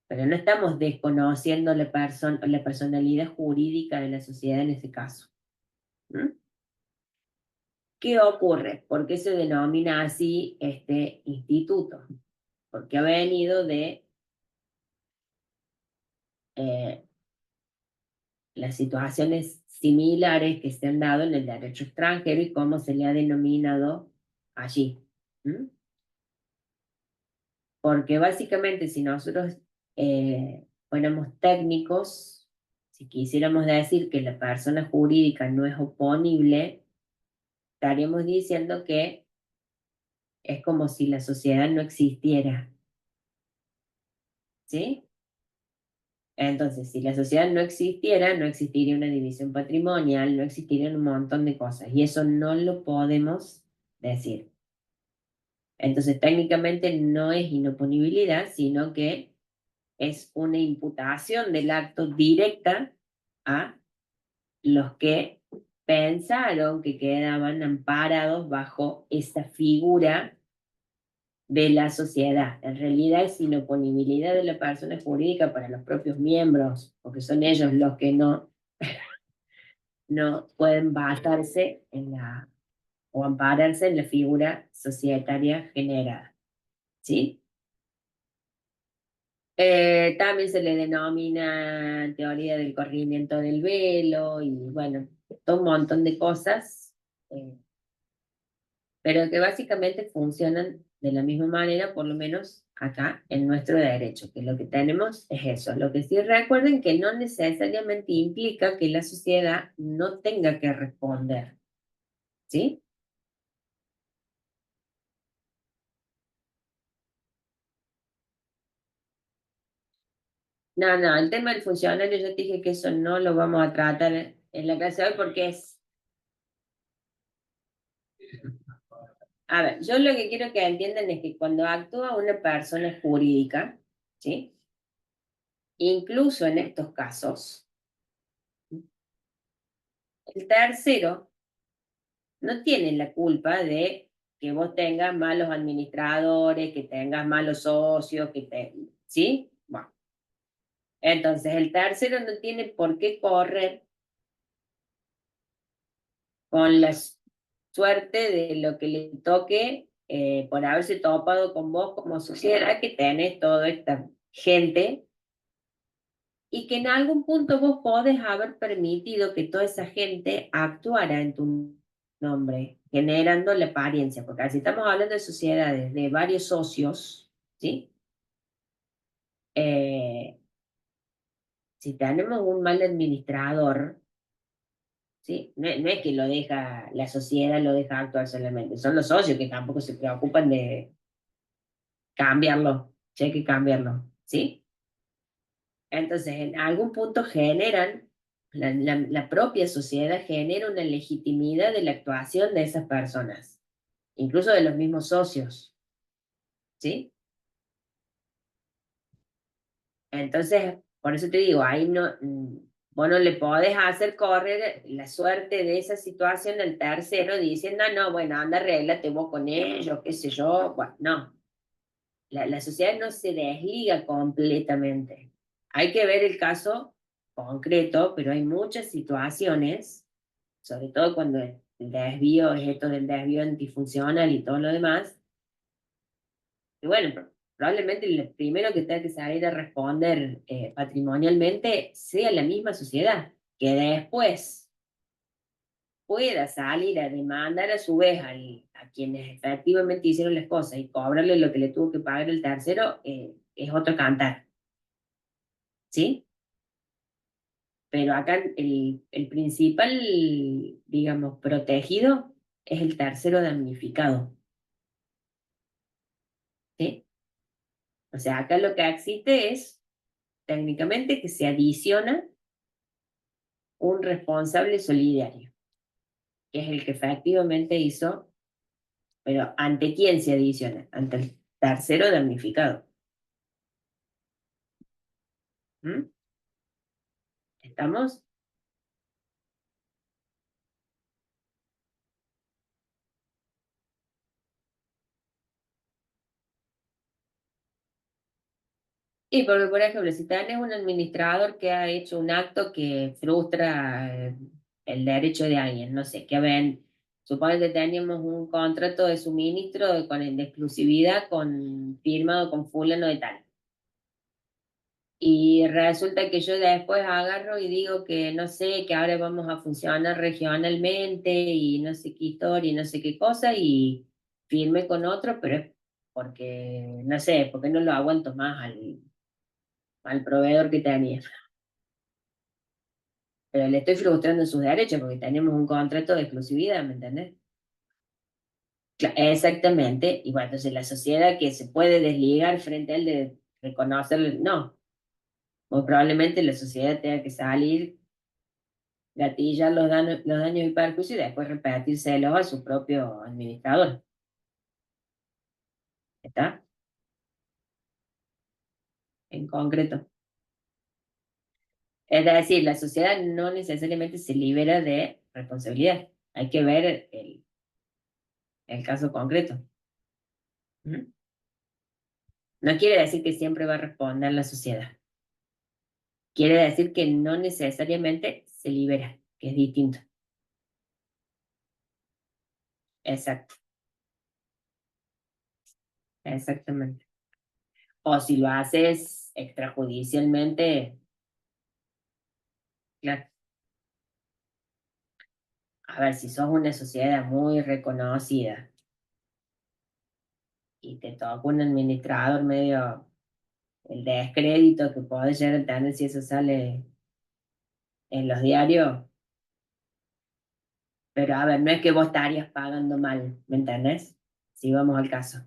Speaker 1: Pero no estamos desconociendo la personalidad jurídica de la sociedad en ese caso. ¿M? ¿Qué ocurre? ¿Por qué se denomina así este instituto? Porque ha venido de eh, las situaciones similares que se han dado en el derecho extranjero y cómo se le ha denominado allí. ¿Mm? Porque básicamente si nosotros fuéramos técnicos, si quisiéramos decir que la persona jurídica no es oponible, estaríamos diciendo que es como si la sociedad no existiera. ¿Sí? Entonces, si la sociedad no existiera, no existiría una división patrimonial, no existirían un montón de cosas. Y eso no lo podemos decir. Entonces, técnicamente no es inoponibilidad, sino que es una imputación del acto directa a los que pensaron que quedaban amparados bajo esa figura de la sociedad. En realidad es inoponibilidad de la persona jurídica para los propios miembros, porque son ellos los que no pueden basarse en o ampararse en la figura societaria generada. ¿Sí? También se le denomina teoría del corrimiento del velo y bueno, todo un montón de cosas. eh, pero que básicamente funcionan de la misma manera, por lo menos acá en nuestro derecho, que lo que tenemos es eso. Lo que sí recuerden que no necesariamente implica que la sociedad no tenga que responder, ¿sí? No, no, el tema del funcionario, yo te dije que eso no lo vamos a tratar en la clase de hoy porque es, a ver, yo lo que quiero que entiendan es que cuando actúa una persona jurídica, ¿sí? Incluso en estos casos, el tercero no tiene la culpa de que vos tengas malos administradores, que tengas malos socios, ¿sí? Bueno, entonces el tercero no tiene por qué correr con la suerte de lo que le toque por haberse topado con vos como sociedad, que tenés toda esta gente y que en algún punto vos podés haber permitido que toda esa gente actuara en tu nombre, generando la apariencia, porque si estamos hablando de sociedades de varios socios, ¿sí? Eh, si tenemos un mal administrador, ¿sí? No, no es que lo deja, la sociedad lo deja actuar solamente, son los socios que tampoco se preocupan de cambiarlo, si hay que cambiarlo, ¿sí? Entonces, en algún punto generan, la propia sociedad genera una legitimidad de la actuación de esas personas, incluso de los mismos socios, ¿sí? Entonces, por eso te digo, ahí no, vos no le podés hacer correr la suerte de esa situación al tercero diciendo, no, no, bueno, anda, arréglate vos con ellos, qué sé yo, bueno, no. La sociedad no se desliga completamente. Hay que ver el caso concreto, pero hay muchas situaciones, sobre todo cuando el desvío es esto del desvío antifuncional y todo lo demás, y bueno, probablemente el primero que tenga que salir a responder patrimonialmente sea la misma sociedad, que después pueda salir a demandar a su vez a quienes efectivamente hicieron las cosas y cobrarle lo que le tuvo que pagar el tercero, es otro cantar, ¿sí? Pero acá el principal, digamos, protegido es el tercero damnificado, ¿sí? O sea, acá lo que existe es técnicamente que se adiciona un responsable solidario, que es el que efectivamente hizo, pero ¿ante quién se adiciona? Ante el tercero damnificado. ¿Mm? ¿Estamos? Y porque, por ejemplo, si tenés un administrador que ha hecho un acto que frustra el derecho de alguien, no sé, que ven, supone que teníamos un contrato de suministro de exclusividad firmado con fulano de tal. Y resulta que yo después agarro y digo que no sé, que ahora vamos a funcionar regionalmente y no sé qué historia y no sé qué cosa y firme con otro, pero es porque, no sé, porque no lo aguanto más al proveedor que tenía. Pero le estoy frustrando sus derechos porque tenemos un contrato de exclusividad, ¿me entendés? Exactamente. Y bueno, entonces la sociedad que se puede desligar frente a él de reconocerlo, no. Muy probablemente la sociedad tenga que salir, gatillar los daños y perjuicios y después repetírselos a su propio administrador. ¿Está? En concreto. Es decir, la sociedad no necesariamente se libera de responsabilidad. Hay que ver el caso concreto. ¿Mm? No quiere decir que siempre va a responder la sociedad. Quiere decir que no necesariamente se libera, que es distinto. Exacto, exactamente. O si lo haces extrajudicialmente, claro. A ver, si sos una sociedad muy reconocida, y te toca un administrador medio el descrédito que podés llegar a tener si eso sale en los diarios, pero a ver, no es que vos estarías pagando mal, ¿me entendés? Si vamos al caso.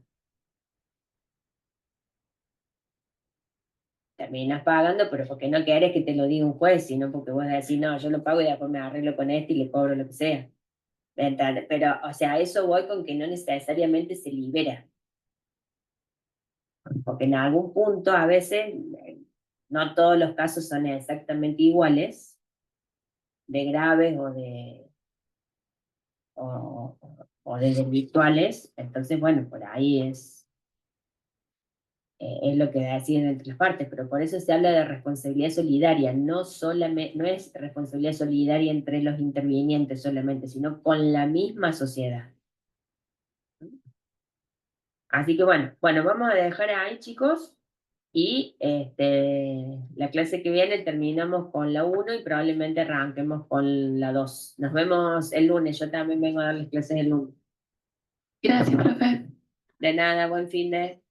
Speaker 1: Terminas pagando, pero porque no querés que te lo diga un juez, sino porque vos decís, no, yo lo pago y después me arreglo con este y le cobro lo que sea. ¿Me entendés? Pero, o sea, a eso voy con que no necesariamente se libera, porque en algún punto, a veces, no todos los casos son exactamente iguales, de graves o, o de delictuales, entonces, bueno, por ahí es lo que deciden entre las partes, pero por eso se habla de responsabilidad solidaria, no solamente, no es responsabilidad solidaria entre los intervinientes solamente, sino con la misma sociedad. Así que bueno, vamos a dejar ahí, chicos, y la clase que viene terminamos con la uno y probablemente arranquemos con la 2. Nos vemos el lunes, yo también vengo a darles clases el lunes.
Speaker 2: Gracias, profe.
Speaker 1: De nada, buen fin de...